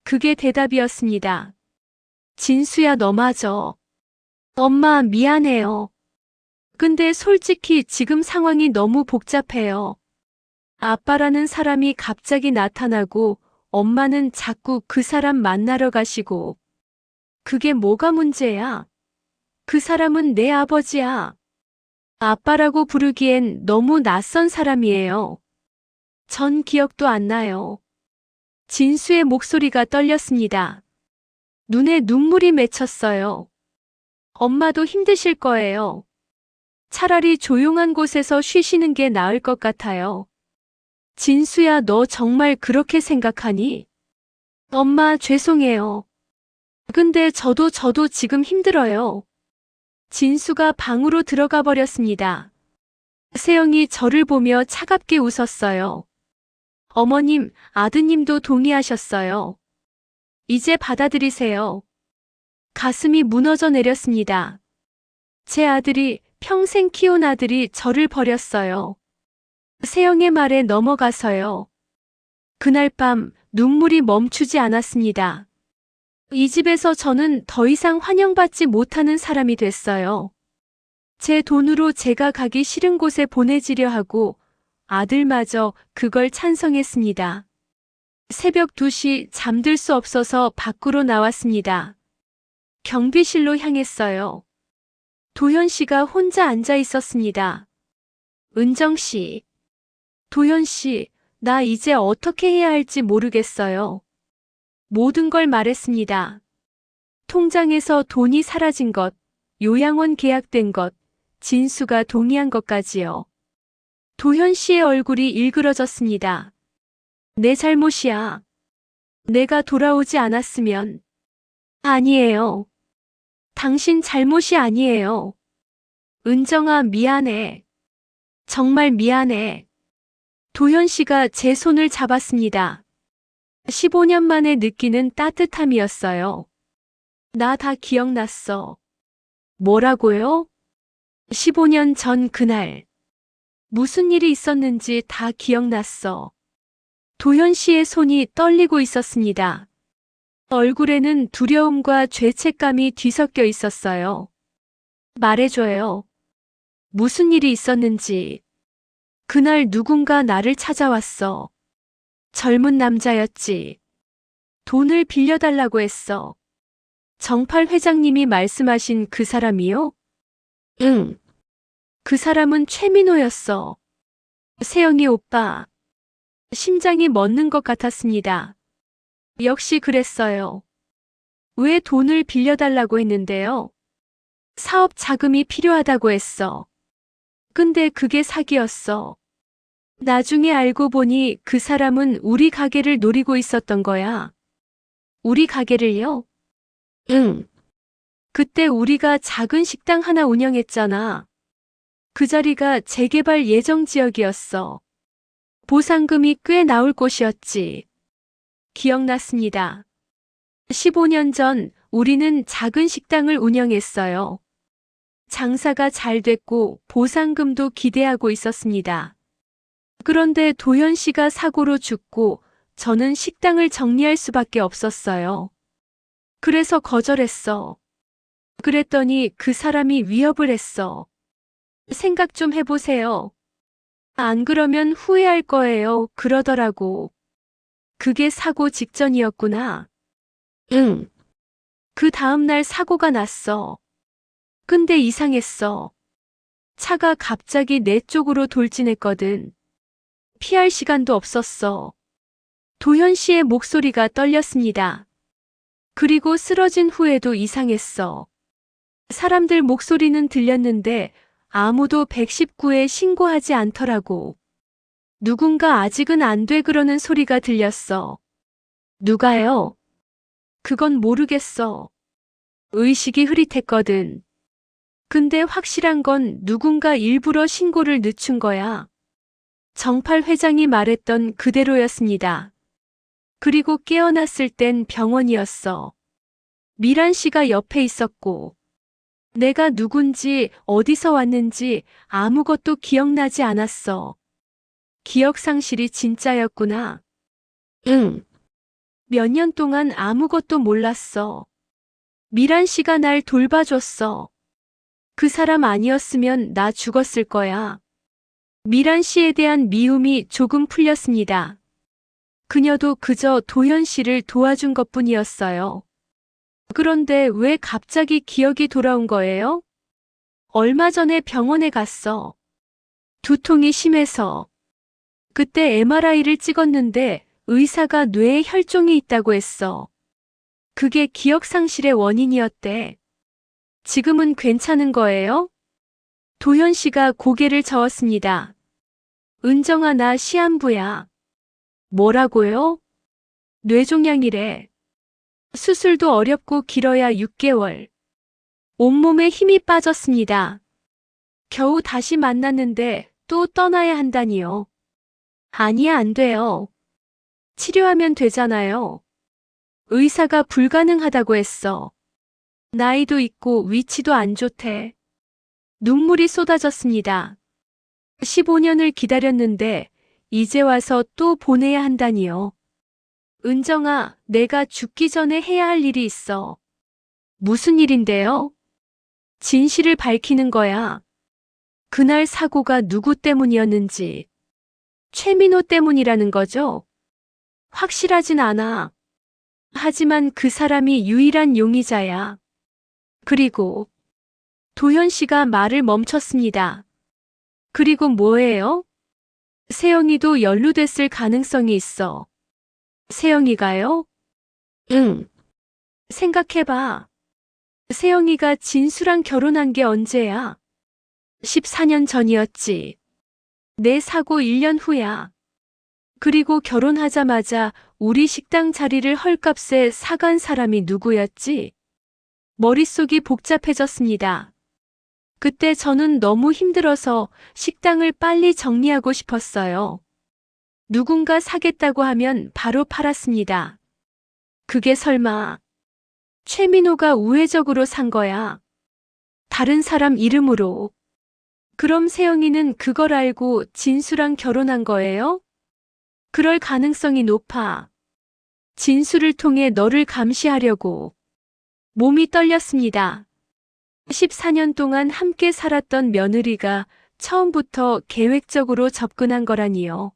그게 대답이었습니다. 진수야, 너 맞아. 엄마, 미안해요. 근데 솔직히 지금 상황이 너무 복잡해요. 아빠라는 사람이 갑자기 나타나고 엄마는 자꾸 그 사람 만나러 가시고. 그게 뭐가 문제야? 그 사람은 내 아버지야. 아빠라고 부르기엔 너무 낯선 사람이에요. 전 기억도 안 나요. 진수의 목소리가 떨렸습니다. 눈에 눈물이 맺혔어요. 엄마도 힘드실 거예요. 차라리 조용한 곳에서 쉬시는 게 나을 것 같아요. 진수야, 너 정말 그렇게 생각하니? 엄마, 죄송해요. 근데 저도 지금 힘들어요. 진수가 방으로 들어가 버렸습니다. 세영이 저를 보며 차갑게 웃었어요. 어머님, 아드님도 동의하셨어요. 이제 받아들이세요. 가슴이 무너져 내렸습니다. 제 아들이, 평생 키운 아들이 저를 버렸어요. 세영의 말에 넘어가서요. 그날 밤 눈물이 멈추지 않았습니다. 이 집에서 저는 더 이상 환영받지 못하는 사람이 됐어요. 제 돈으로 제가 가기 싫은 곳에 보내지려 하고 아들마저 그걸 찬성했습니다. 새벽 2시 잠들 수 없어서 밖으로 나왔습니다. 경비실로 향했어요. 도현 씨가 혼자 앉아 있었습니다. 은정 씨. 도현 씨, 나 이제 어떻게 해야 할지 모르겠어요. 모든 걸 말했습니다. 통장에서 돈이 사라진 것, 요양원 계약된 것, 진수가 동의한 것까지요. 도현 씨의 얼굴이 일그러졌습니다. 내 잘못이야. 내가 돌아오지 않았으면. 아니에요. 당신 잘못이 아니에요. 은정아, 미안해. 정말 미안해. 도현 씨가 제 손을 잡았습니다. 15년 만에 느끼는 따뜻함이었어요. 나 다 기억났어. 뭐라고요? 15년 전 그날. 무슨 일이 있었는지 다 기억났어. 도현 씨의 손이 떨리고 있었습니다. 얼굴에는 두려움과 죄책감이 뒤섞여 있었어요. 말해줘요. 무슨 일이 있었는지. 그날 누군가 나를 찾아왔어. 젊은 남자였지. 돈을 빌려달라고 했어. 정팔 회장님이 말씀하신 그 사람이요? 응. 그 사람은 최민호였어. 세영이 오빠. 심장이 멎는 것 같았습니다. 역시 그랬어요. 왜 돈을 빌려달라고 했는데요? 사업 자금이 필요하다고 했어. 근데 그게 사기였어. 나중에 알고 보니 그 사람은 우리 가게를 노리고 있었던 거야. 우리 가게를요? 응. 그때 우리가 작은 식당 하나 운영했잖아. 그 자리가 재개발 예정 지역이었어. 보상금이 꽤 나올 곳이었지. 기억났습니다. 15년 전 우리는 작은 식당을 운영했어요. 장사가 잘 됐고 보상금도 기대하고 있었습니다. 그런데 도현 씨가 사고로 죽고 저는 식당을 정리할 수밖에 없었어요. 그래서 거절했어. 그랬더니 그 사람이 위협을 했어. 생각 좀 해보세요. 안 그러면 후회할 거예요. 그러더라고. 그게 사고 직전이었구나. 응. 그 다음날 사고가 났어. 근데 이상했어. 차가 갑자기 내 쪽으로 돌진했거든. 피할 시간도 없었어. 도현 씨의 목소리가 떨렸습니다. 그리고 쓰러진 후에도 이상했어. 사람들 목소리는 들렸는데 아무도 119에 신고하지 않더라고. 누군가 아직은 안 돼 그러는 소리가 들렸어. 누가요? 그건 모르겠어. 의식이 흐릿했거든. 근데 확실한 건 누군가 일부러 신고를 늦춘 거야. 정팔 회장이 말했던 그대로였습니다. 그리고 깨어났을 땐 병원이었어. 미란 씨가 옆에 있었고, 내가 누군지 어디서 왔는지 아무것도 기억나지 않았어. 기억 상실이 진짜였구나. 응. 몇 년 동안 아무것도 몰랐어. 미란 씨가 날 돌봐줬어. 그 사람 아니었으면 나 죽었을 거야. 미란 씨에 대한 미움이 조금 풀렸습니다. 그녀도 그저 도현 씨를 도와준 것뿐이었어요. 그런데 왜 갑자기 기억이 돌아온 거예요? 얼마 전에 병원에 갔어. 두통이 심해서. 그때 MRI를 찍었는데 의사가 뇌에 혈종이 있다고 했어. 그게 기억 상실의 원인이었대. 지금은 괜찮은 거예요? 도현 씨가 고개를 저었습니다. 은정아, 나 시한부야. 뭐라고요? 뇌종양이래. 수술도 어렵고 길어야 6개월. 온몸에 힘이 빠졌습니다. 겨우 다시 만났는데 또 떠나야 한다니요. 아니야, 안 돼요. 치료하면 되잖아요. 의사가 불가능하다고 했어. 나이도 있고 위치도 안 좋대. 눈물이 쏟아졌습니다. 15년을 기다렸는데 이제 와서 또 보내야 한다니요. 은정아, 내가 죽기 전에 해야 할 일이 있어. 무슨 일인데요? 진실을 밝히는 거야. 그날 사고가 누구 때문이었는지. 최민호 때문이라는 거죠? 확실하진 않아. 하지만 그 사람이 유일한 용의자야. 그리고 도현 씨가 말을 멈췄습니다. 그리고 뭐예요? 세영이도 연루됐을 가능성이 있어. 세영이가요? 응. 생각해봐. 세영이가 진수랑 결혼한 게 언제야? 14년 전이었지. 내 사고 1년 후야. 그리고 결혼하자마자 우리 식당 자리를 헐값에 사간 사람이 누구였지? 머릿속이 복잡해졌습니다. 그때 저는 너무 힘들어서 식당을 빨리 정리하고 싶었어요. 누군가 사겠다고 하면 바로 팔았습니다. 그게 설마 최민호가 우회적으로 산 거야? 다른 사람 이름으로. 그럼 세영이는 그걸 알고 진수랑 결혼한 거예요? 그럴 가능성이 높아. 진수를 통해 너를 감시하려고. 몸이 떨렸습니다. 14년 동안 함께 살았던 며느리가 처음부터 계획적으로 접근한 거라니요.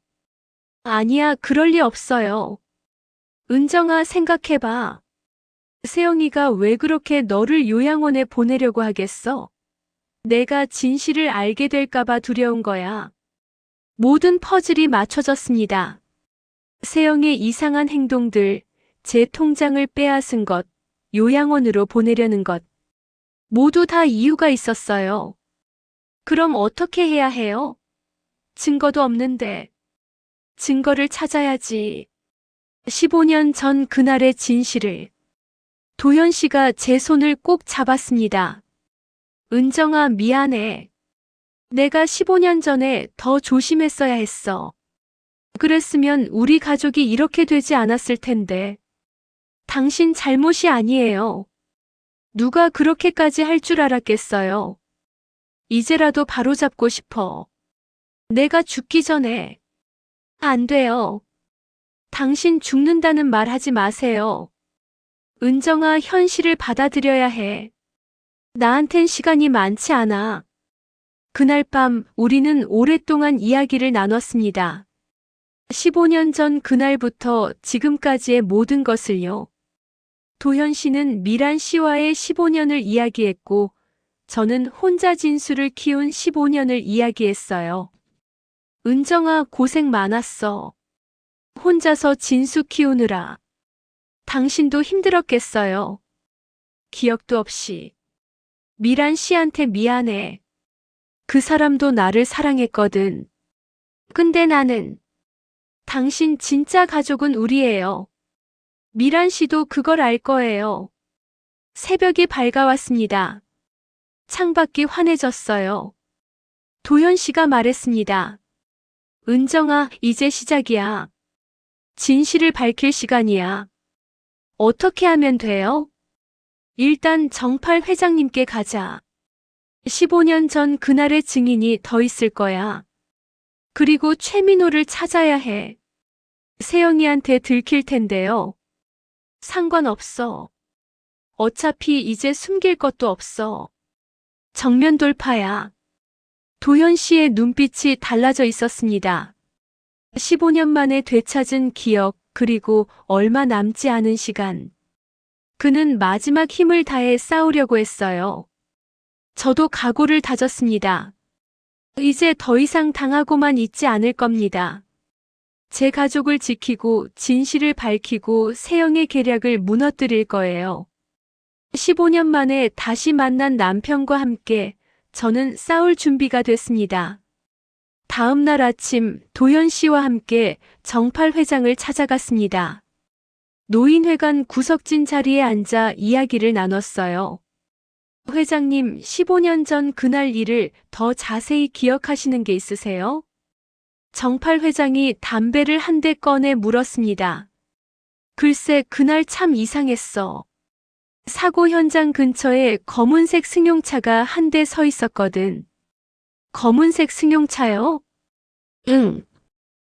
아니야, 그럴 리 없어요. 은정아, 생각해봐. 세영이가 왜 그렇게 너를 요양원에 보내려고 하겠어? 내가 진실을 알게 될까봐 두려운 거야. 모든 퍼즐이 맞춰졌습니다. 세영의 이상한 행동들, 제 통장을 빼앗은 것, 요양원으로 보내려는 것. 모두 다 이유가 있었어요. 그럼 어떻게 해야 해요? 증거도 없는데. 증거를 찾아야지. 15년 전 그날의 진실을. 도현 씨가 제 손을 꼭 잡았습니다. 은정아, 미안해. 내가 15년 전에 더 조심했어야 했어. 그랬으면 우리 가족이 이렇게 되지 않았을 텐데. 당신 잘못이 아니에요. 누가 그렇게까지 할 줄 알았겠어요. 이제라도 바로잡고 싶어. 내가 죽기 전에. 안 돼요. 당신 죽는다는 말 하지 마세요. 은정아, 현실을 받아들여야 해. 나한텐 시간이 많지 않아. 그날 밤 우리는 오랫동안 이야기를 나눴습니다. 15년 전 그날부터 지금까지의 모든 것을요. 도현 씨는 미란 씨와의 15년을 이야기했고, 저는 혼자 진수를 키운 15년을 이야기했어요. 은정아, 고생 많았어. 혼자서 진수 키우느라. 당신도 힘들었겠어요. 기억도 없이. 미란 씨한테 미안해. 그 사람도 나를 사랑했거든. 근데 나는. 당신 진짜 가족은 우리예요. 미란 씨도 그걸 알 거예요. 새벽이 밝아왔습니다. 창밖이 환해졌어요. 도현 씨가 말했습니다. 은정아, 이제 시작이야. 진실을 밝힐 시간이야. 어떻게 하면 돼요? 일단 정팔 회장님께 가자. 15년 전 그날의 증인이 더 있을 거야. 그리고 최민호를 찾아야 해. 세영이한테 들킬 텐데요. 상관없어. 어차피 이제 숨길 것도 없어. 정면 돌파야. 도현 씨의 눈빛이 달라져 있었습니다. 15년 만에 되찾은 기억, 그리고 얼마 남지 않은 시간. 그는 마지막 힘을 다해 싸우려고 했어요. 저도 각오를 다졌습니다. 이제 더 이상 당하고만 있지 않을 겁니다. 제 가족을 지키고 진실을 밝히고 세영의 계략을 무너뜨릴 거예요. 15년 만에 다시 만난 남편과 함께 저는 싸울 준비가 됐습니다. 다음 날 아침 도현 씨와 함께 정팔 회장을 찾아갔습니다. 노인회관 구석진 자리에 앉아 이야기를 나눴어요. 회장님, 15년 전 그날 일을 더 자세히 기억하시는 게 있으세요? 정팔 회장이 담배를 한 대 꺼내 물었습니다. 글쎄, 그날 참 이상했어. 사고 현장 근처에 검은색 승용차가 한 대 서 있었거든. 검은색 승용차요? 응.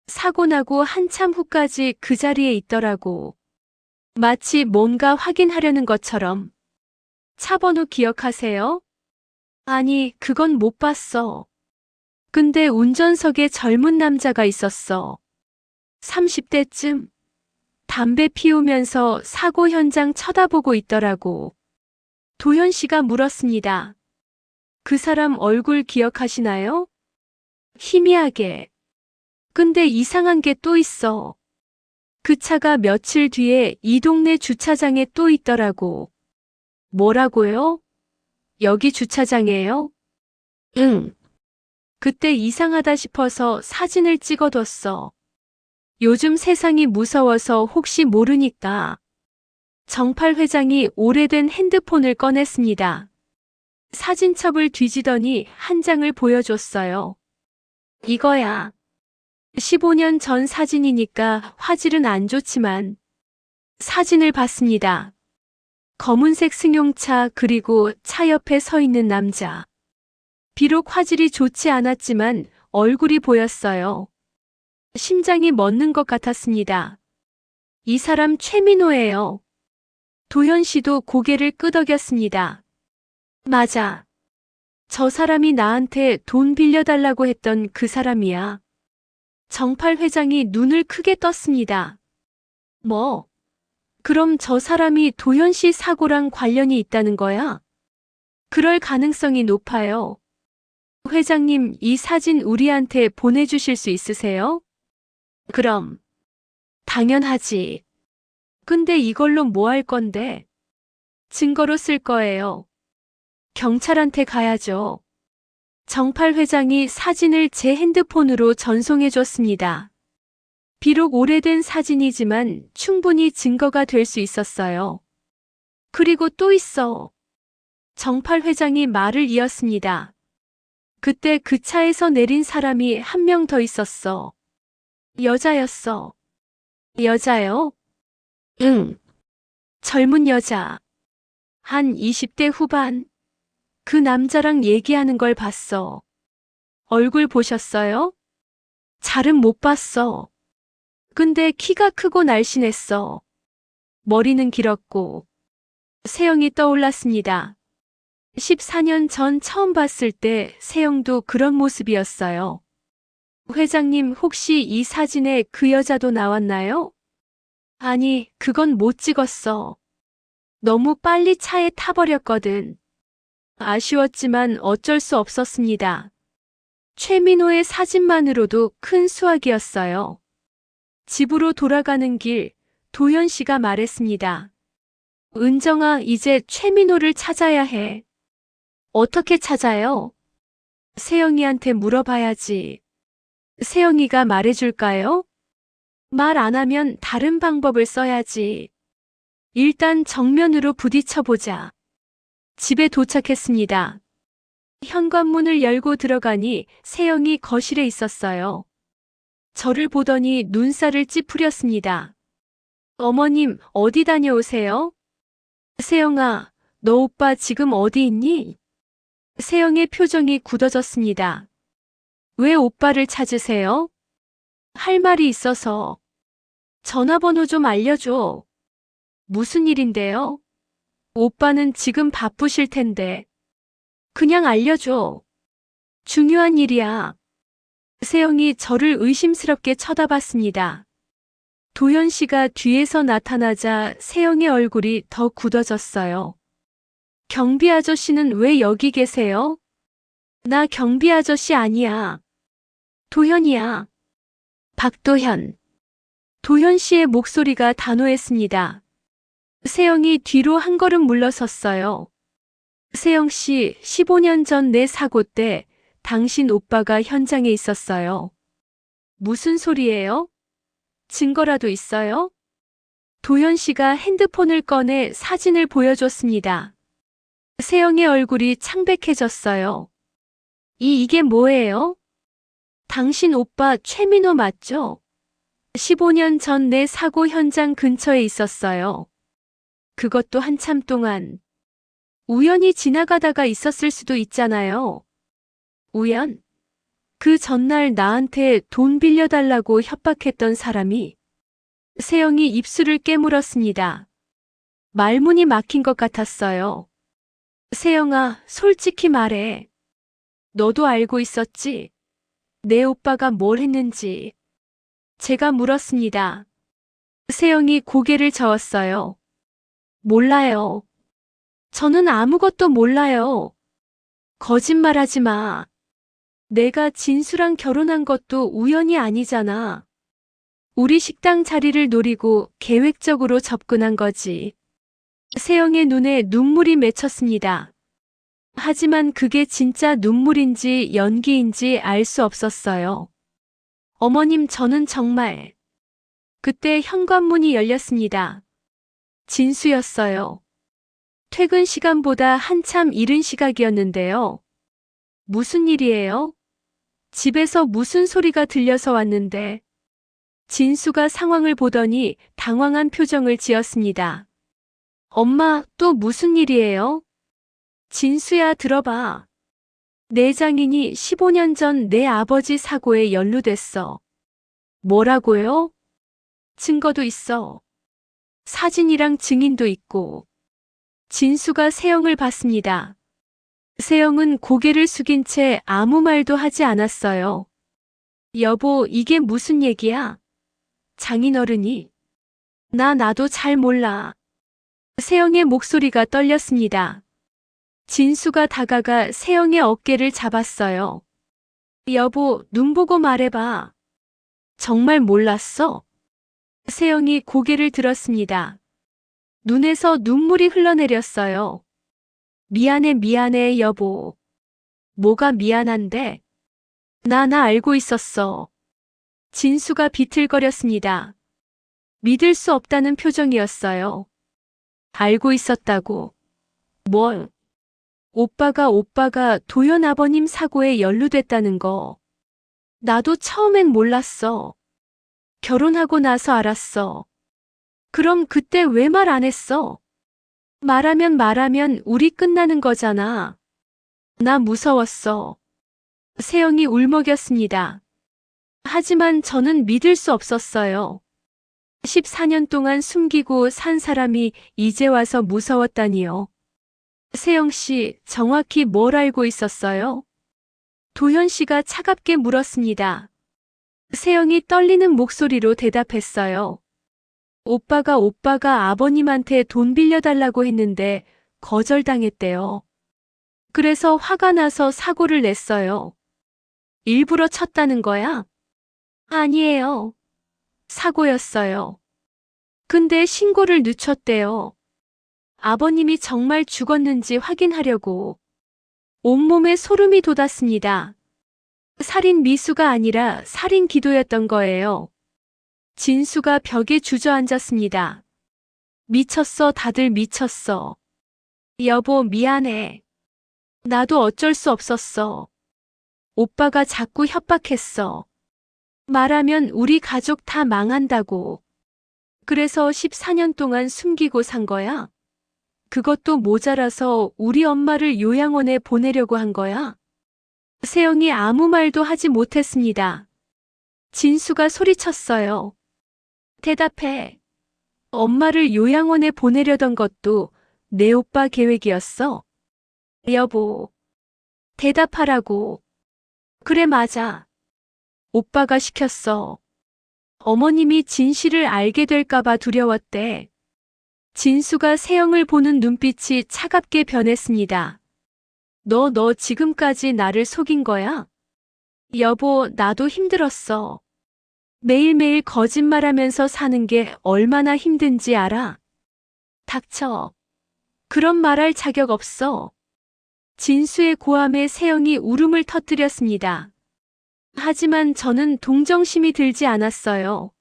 사고 나고 한참 후까지 그 자리에 있더라고. 마치 뭔가 확인하려는 것처럼. 차 번호 기억하세요? 아니, 그건 못 봤어. 근데 운전석에 젊은 남자가 있었어. 30대쯤. 담배 피우면서 사고 현장 쳐다보고 있더라고. 도현 씨가 물었습니다. 그 사람 얼굴 기억하시나요? 희미하게. 근데 이상한 게 또 있어. 그 차가 며칠 뒤에 이 동네 주차장에 또 있더라고. 뭐라고요? 여기 주차장이에요? 응. 그때 이상하다 싶어서 사진을 찍어뒀어. 요즘 세상이 무서워서 혹시 모르니까. 정팔 회장이 오래된 핸드폰을 꺼냈습니다. 사진첩을 뒤지더니 한 장을 보여줬어요. 이거야. 15년 전 사진이니까 화질은 안 좋지만 사진을 봤습니다. 검은색 승용차 그리고 차 옆에 서 있는 남자. 비록 화질이 좋지 않았지만 얼굴이 보였어요. 심장이 멎는 것 같았습니다. 이 사람 최민호예요. 도현 씨도 고개를 끄덕였습니다. 맞아. 저 사람이 나한테 돈 빌려달라고 했던 그 사람이야. 정팔 회장이 눈을 크게 떴습니다. 뭐? 그럼 저 사람이 도현 씨 사고랑 관련이 있다는 거야? 그럴 가능성이 높아요. 회장님, 이 사진 우리한테 보내주실 수 있으세요? 그럼. 당연하지. 근데 이걸로 뭐 할 건데? 증거로 쓸 거예요. 경찰한테 가야죠. 정팔 회장이 사진을 제 핸드폰으로 전송해 줬습니다. 비록 오래된 사진이지만 충분히 증거가 될 수 있었어요. 그리고 또 있어. 정팔 회장이 말을 이었습니다. 그때 그 차에서 내린 사람이 한 명 더 있었어. 여자였어. 여자요? 응. 젊은 여자. 한 20대 후반. 그 남자랑 얘기하는 걸 봤어. 얼굴 보셨어요? 잘은 못 봤어. 근데 키가 크고 날씬했어. 머리는 길었고. 세영이 떠올랐습니다. 14년 전 처음 봤을 때 세영도 그런 모습이었어요. 회장님, 혹시 이 사진에 그 여자도 나왔나요? 아니, 그건 못 찍었어. 너무 빨리 차에 타버렸거든. 아쉬웠지만 어쩔 수 없었습니다. 최민호의 사진만으로도 큰 수확이었어요. 집으로 돌아가는 길, 도현 씨가 말했습니다. 은정아, 이제 최민호를 찾아야 해. 어떻게 찾아요? 세영이한테 물어봐야지. 세영이가 말해줄까요? 말 안 하면 다른 방법을 써야지. 일단 정면으로 부딪혀보자. 집에 도착했습니다. 현관문을 열고 들어가니 세영이 거실에 있었어요. 저를 보더니 눈살을 찌푸렸습니다. 어머님, 어디 다녀오세요? 세영아, 너 오빠 지금 어디 있니? 세영의 표정이 굳어졌습니다. 왜 오빠를 찾으세요? 할 말이 있어서. 전화번호 좀 알려줘. 무슨 일인데요? 오빠는 지금 바쁘실 텐데. 그냥 알려줘. 중요한 일이야. 세영이 저를 의심스럽게 쳐다봤습니다. 도현 씨가 뒤에서 나타나자 세영의 얼굴이 더 굳어졌어요. 경비 아저씨는 왜 여기 계세요? 나 경비 아저씨 아니야. 도현이야. 박도현. 도현 씨의 목소리가 단호했습니다. 세영이 뒤로 한 걸음 물러섰어요. 세영 씨, 15년 전 내 사고 때 당신 오빠가 현장에 있었어요. 무슨 소리예요? 증거라도 있어요? 도현 씨가 핸드폰을 꺼내 사진을 보여줬습니다. 세영의 얼굴이 창백해졌어요. 이게 뭐예요? 당신 오빠 최민호 맞죠? 15년 전 내 사고 현장 근처에 있었어요. 그것도 한참 동안. 우연히 지나가다가 있었을 수도 있잖아요. 우연? 그 전날 나한테 돈 빌려달라고 협박했던 사람이. 세영이 입술을 깨물었습니다. 말문이 막힌 것 같았어요. 세영아, 솔직히 말해. 너도 알고 있었지? 내 오빠가 뭘 했는지. 제가 물었습니다. 세영이 고개를 저었어요. 몰라요. 저는 아무것도 몰라요. 거짓말하지 마. 내가 진수랑 결혼한 것도 우연이 아니잖아. 우리 식당 자리를 노리고 계획적으로 접근한 거지. 세영의 눈에 눈물이 맺혔습니다. 하지만 그게 진짜 눈물인지 연기인지 알 수 없었어요. 어머님, 저는 정말. 그때 현관문이 열렸습니다. 진수였어요. 퇴근 시간보다 한참 이른 시각이었는데요. 무슨 일이에요? 집에서 무슨 소리가 들려서 왔는데. 진수가 상황을 보더니 당황한 표정을 지었습니다. 엄마, 또 무슨 일이에요? 진수야, 들어봐. 내 장인이 15년 전 내 아버지 사고에 연루됐어. 뭐라고요? 증거도 있어. 사진이랑 증인도 있고. 진수가 세영을 봤습니다. 세영은 고개를 숙인 채 아무 말도 하지 않았어요. 여보, 이게 무슨 얘기야? 장인어른이. 나도 잘 몰라. 세영의 목소리가 떨렸습니다. 진수가 다가가 세영의 어깨를 잡았어요. 여보, 눈 보고 말해봐. 정말 몰랐어? 세영이 고개를 들었습니다. 눈에서 눈물이 흘러내렸어요. 미안해, 미안해, 여보. 뭐가 미안한데? 나 알고 있었어. 진수가 비틀거렸습니다. 믿을 수 없다는 표정이었어요. 알고 있었다고. 뭘? 오빠가 도연 아버님 사고에 연루됐다는 거. 나도 처음엔 몰랐어. 결혼하고 나서 알았어. 그럼 그때 왜 말 안 했어? 말하면 우리 끝나는 거잖아. 나 무서웠어. 세영이 울먹였습니다. 하지만 저는 믿을 수 없었어요. 14년 동안 숨기고 산 사람이 이제 와서 무서웠다니요. 세영 씨, 정확히 뭘 알고 있었어요? 도현 씨가 차갑게 물었습니다. 세영이 떨리는 목소리로 대답했어요. 오빠가 아버님한테 돈 빌려달라고 했는데 거절당했대요. 그래서 화가 나서 사고를 냈어요. 일부러 쳤다는 거야? 아니에요. 사고였어요. 근데 신고를 늦췄대요. 아버님이 정말 죽었는지 확인하려고. 온몸에 소름이 돋았습니다. 살인 미수가 아니라 살인 기도였던 거예요. 진수가 벽에 주저앉았습니다. 미쳤어, 다들 미쳤어. 여보, 미안해. 나도 어쩔 수 없었어. 오빠가 자꾸 협박했어. 말하면 우리 가족 다 망한다고. 그래서 14년 동안 숨기고 산 거야? 그것도 모자라서 우리 엄마를 요양원에 보내려고 한 거야? 세영이 아무 말도 하지 못했습니다. 진수가 소리쳤어요. 대답해. 엄마를 요양원에 보내려던 것도 내 오빠 계획이었어? 여보. 대답하라고. 그래, 맞아. 오빠가 시켰어. 어머님이 진실을 알게 될까봐 두려웠대. 진수가 세영을 보는 눈빛이 차갑게 변했습니다. 너 지금까지 나를 속인 거야? 여보, 나도 힘들었어. 매일매일 거짓말하면서 사는 게 얼마나 힘든지 알아? 닥쳐. 그런 말할 자격 없어. 진수의 고함에 세영이 울음을 터뜨렸습니다. 하지만 저는 동정심이 들지 않았어요.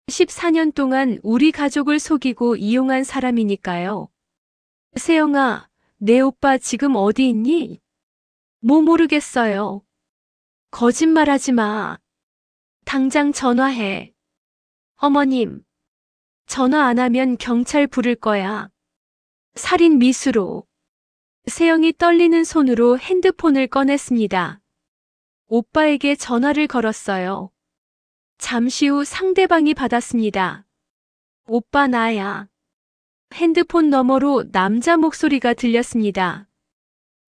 14년 동안 우리 가족을 속이고 이용한 사람이니까요. 세영아, 내 오빠 지금 어디 있니? 모르겠어요. 거짓말하지 마. 당장 전화해. 어머님, 전화 안 하면 경찰 부를 거야. 살인 미수로. 세영이 떨리는 손으로 핸드폰을 꺼냈습니다. 오빠에게 전화를 걸었어요. 잠시 후 상대방이 받았습니다. 오빠, 나야. 핸드폰 너머로 남자 목소리가 들렸습니다.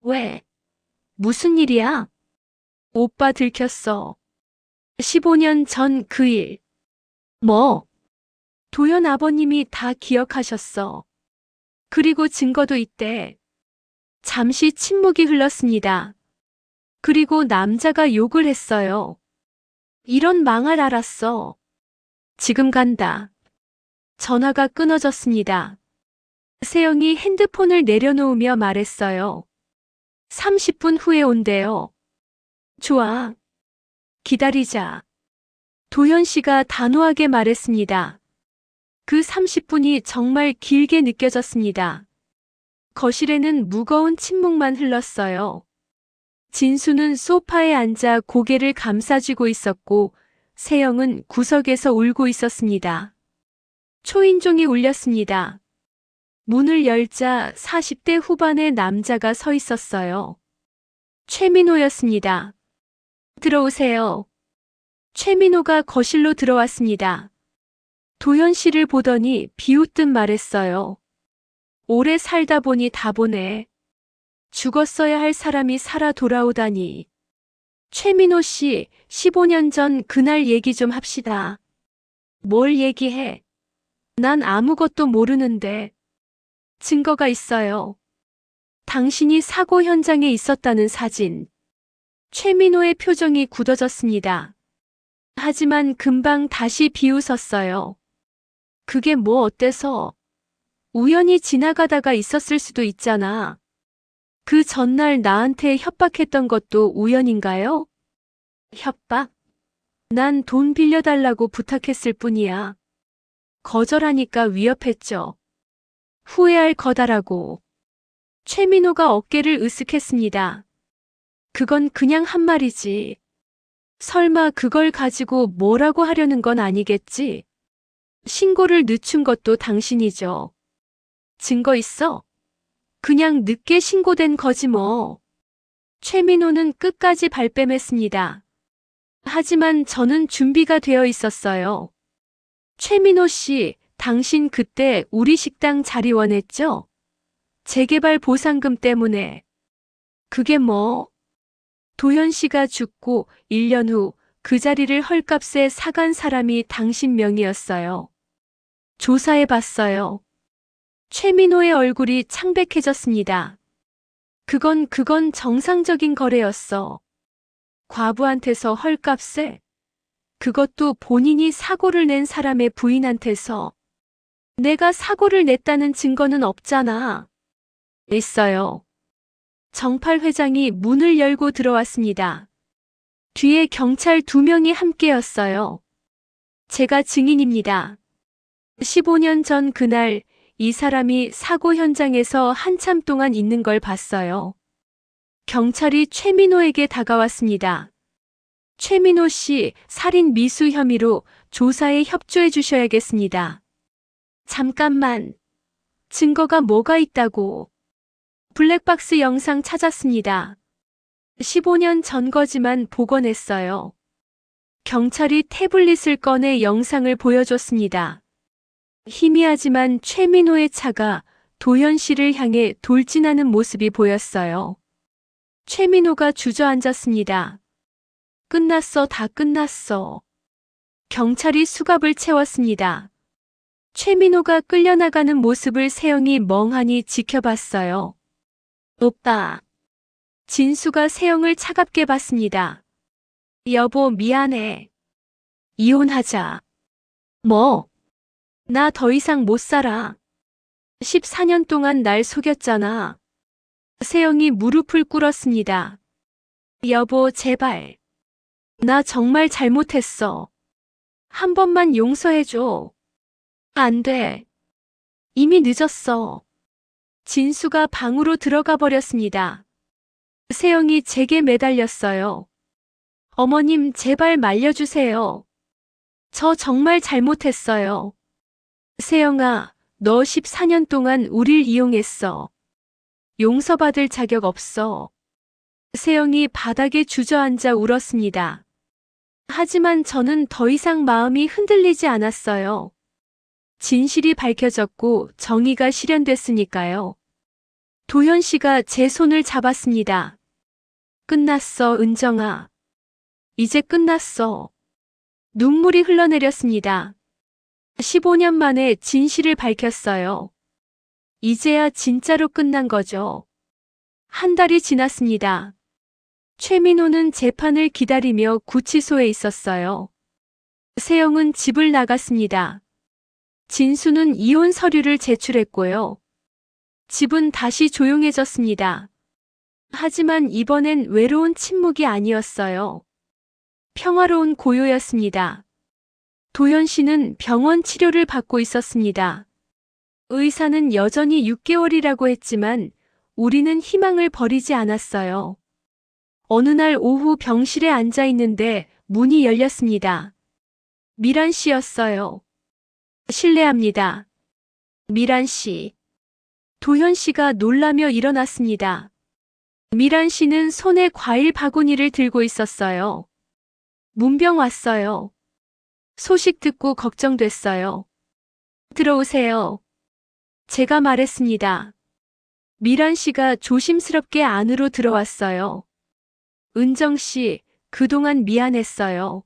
왜? 무슨 일이야? 오빠 들켰어. 15년 전 그 일. 뭐? 도연 아버님이 다 기억하셨어. 그리고 증거도 있대. 잠시 침묵이 흘렀습니다. 그리고 남자가 욕을 했어요. 이런 망할 알았어. 지금 간다. 전화가 끊어졌습니다. 세영이 핸드폰을 내려놓으며 말했어요. 30분 후에 온대요. 좋아. 기다리자. 도현 씨가 단호하게 말했습니다. 그 30분이 정말 길게 느껴졌습니다. 거실에는 무거운 침묵만 흘렀어요. 진수는 소파에 앉아 고개를 감싸쥐고 있었고 세영은 구석에서 울고 있었습니다. 초인종이 울렸습니다. 문을 열자 40대 후반의 남자가 서 있었어요. 최민호였습니다. 들어오세요. 최민호가 거실로 들어왔습니다. 도현 씨를 보더니 비웃듯 말했어요. 오래 살다 보니 다 보네. 죽었어야 할 사람이 살아 돌아오다니. 최민호 씨, 15년 전 그날 얘기 좀 합시다. 뭘 얘기해? 난 아무것도 모르는데. 증거가 있어요. 당신이 사고 현장에 있었다는 사진. 최민호의 표정이 굳어졌습니다. 하지만 금방 다시 비웃었어요. 그게 뭐 어때서? 우연히 지나가다가 있었을 수도 있잖아. 그 전날 나한테 협박했던 것도 우연인가요? 협박? 난 돈 빌려달라고 부탁했을 뿐이야. 거절하니까 위협했죠. 후회할 거다라고. 최민호가 어깨를 으쓱했습니다. 그건 그냥 한 말이지. 설마 그걸 가지고 뭐라고 하려는 건 아니겠지? 신고를 늦춘 것도 당신이죠. 증거 있어? 그냥 늦게 신고된 거지 뭐. 최민호는 끝까지 발뺌했습니다. 하지만 저는 준비가 되어 있었어요. 최민호 씨, 당신 그때 우리 식당 자리 원했죠? 재개발 보상금 때문에. 그게 뭐? 도현 씨가 죽고 1년 후 그 자리를 헐값에 사간 사람이 당신 명의였어요. 조사해 봤어요. 최민호의 얼굴이 창백해졌습니다. 그건 정상적인 거래였어. 과부한테서 헐값에? 그것도 본인이 사고를 낸 사람의 부인한테서. 내가 사고를 냈다는 증거는 없잖아. 있어요. 정팔 회장이 문을 열고 들어왔습니다. 뒤에 경찰 2명이 함께였어요. 제가 증인입니다. 15년 전 그날 이 사람이 사고 현장에서 한참 동안 있는 걸 봤어요. 경찰이 최민호에게 다가왔습니다. 최민호 씨 살인 미수 혐의로 조사에 협조해 주셔야겠습니다. 잠깐만. 증거가 뭐가 있다고? 블랙박스 영상 찾았습니다. 15년 전 거지만 복원했어요. 경찰이 태블릿을 꺼내 영상을 보여줬습니다. 희미하지만 최민호의 차가 도현 씨를 향해 돌진하는 모습이 보였어요. 최민호가 주저앉았습니다. 끝났어, 다 끝났어. 경찰이 수갑을 채웠습니다. 최민호가 끌려나가는 모습을 세영이 멍하니 지켜봤어요. 오빠. 진수가 세영을 차갑게 봤습니다. 여보, 미안해. 이혼하자. 뭐? 나 더 이상 못 살아. 14년 동안 날 속였잖아. 세영이 무릎을 꿇었습니다. 여보, 제발. 나 정말 잘못했어. 한 번만 용서해줘. 안 돼. 이미 늦었어. 진수가 방으로 들어가 버렸습니다. 세영이 제게 매달렸어요. 어머님, 제발 말려주세요. 저 정말 잘못했어요. 세영아, 너 14년 동안 우릴 이용했어. 용서받을 자격 없어. 세영이 바닥에 주저앉아 울었습니다. 하지만 저는 더 이상 마음이 흔들리지 않았어요. 진실이 밝혀졌고 정의가 실현됐으니까요. 도현 씨가 제 손을 잡았습니다. 끝났어, 은정아. 이제 끝났어. 눈물이 흘러내렸습니다. 15년 만에 진실을 밝혔어요. 이제야 진짜로 끝난 거죠. 한 달이 지났습니다. 최민호는 재판을 기다리며 구치소에 있었어요. 세영은 집을 나갔습니다. 진수는 이혼 서류를 제출했고요. 집은 다시 조용해졌습니다. 하지만 이번엔 외로운 침묵이 아니었어요. 평화로운 고요였습니다. 도현 씨는 병원 치료를 받고 있었습니다. 의사는 여전히 6개월이라고 했지만 우리는 희망을 버리지 않았어요. 어느 날 오후 병실에 앉아 있는데 문이 열렸습니다. 미란 씨였어요. 실례합니다. 미란 씨. 도현 씨가 놀라며 일어났습니다. 미란 씨는 손에 과일 바구니를 들고 있었어요. 문병 왔어요. 소식 듣고 걱정됐어요. 들어오세요. 제가 말했습니다. 미란 씨가 조심스럽게 안으로 들어왔어요. 은정 씨, 그동안 미안했어요.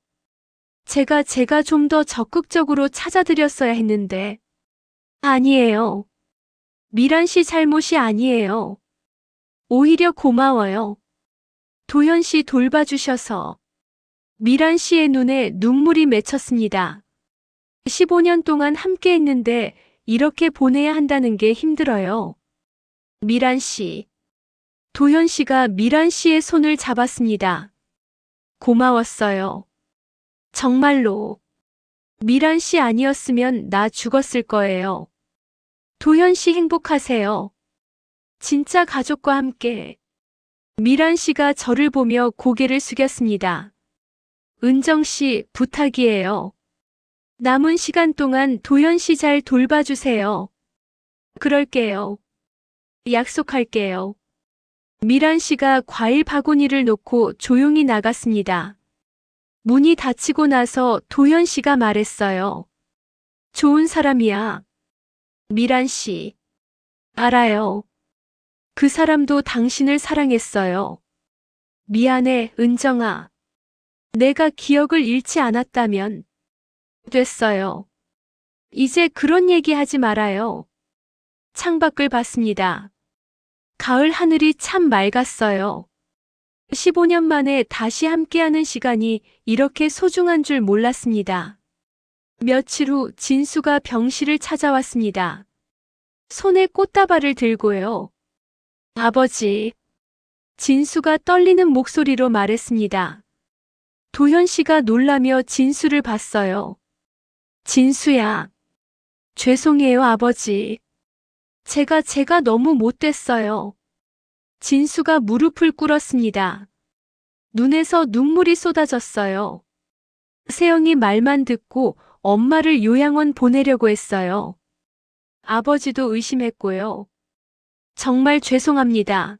제가 좀 더 적극적으로 찾아드렸어야 했는데. 아니에요. 미란 씨 잘못이 아니에요. 오히려 고마워요. 도현 씨 돌봐주셔서. 미란 씨의 눈에 눈물이 맺혔습니다. 15년 동안 함께 했는데 이렇게 보내야 한다는 게 힘들어요. 미란 씨. 도현 씨가 미란 씨의 손을 잡았습니다. 고마웠어요. 정말로. 미란 씨 아니었으면 나 죽었을 거예요. 도현 씨 행복하세요. 진짜 가족과 함께. 미란 씨가 저를 보며 고개를 숙였습니다. 은정 씨, 부탁이에요. 남은 시간 동안 도현 씨 잘 돌봐주세요. 그럴게요. 약속할게요. 미란 씨가 과일 바구니를 놓고 조용히 나갔습니다. 문이 닫히고 나서 도현 씨가 말했어요. 좋은 사람이야. 미란 씨. 알아요. 그 사람도 당신을 사랑했어요. 미안해, 은정아. 내가 기억을 잃지 않았다면 됐어요. 이제 그런 얘기 하지 말아요. 창밖을 봤습니다. 가을 하늘이 참 맑았어요. 15년 만에 다시 함께하는 시간이 이렇게 소중한 줄 몰랐습니다. 며칠 후 진수가 병실을 찾아왔습니다. 손에 꽃다발을 들고요. 아버지. 진수가 떨리는 목소리로 말했습니다. 도현 씨가 놀라며 진수를 봤어요. 진수야. 죄송해요, 아버지. 제가 너무 못됐어요. 진수가 무릎을 꿇었습니다. 눈에서 눈물이 쏟아졌어요. 세영이 말만 듣고 엄마를 요양원 보내려고 했어요. 아버지도 의심했고요. 정말 죄송합니다.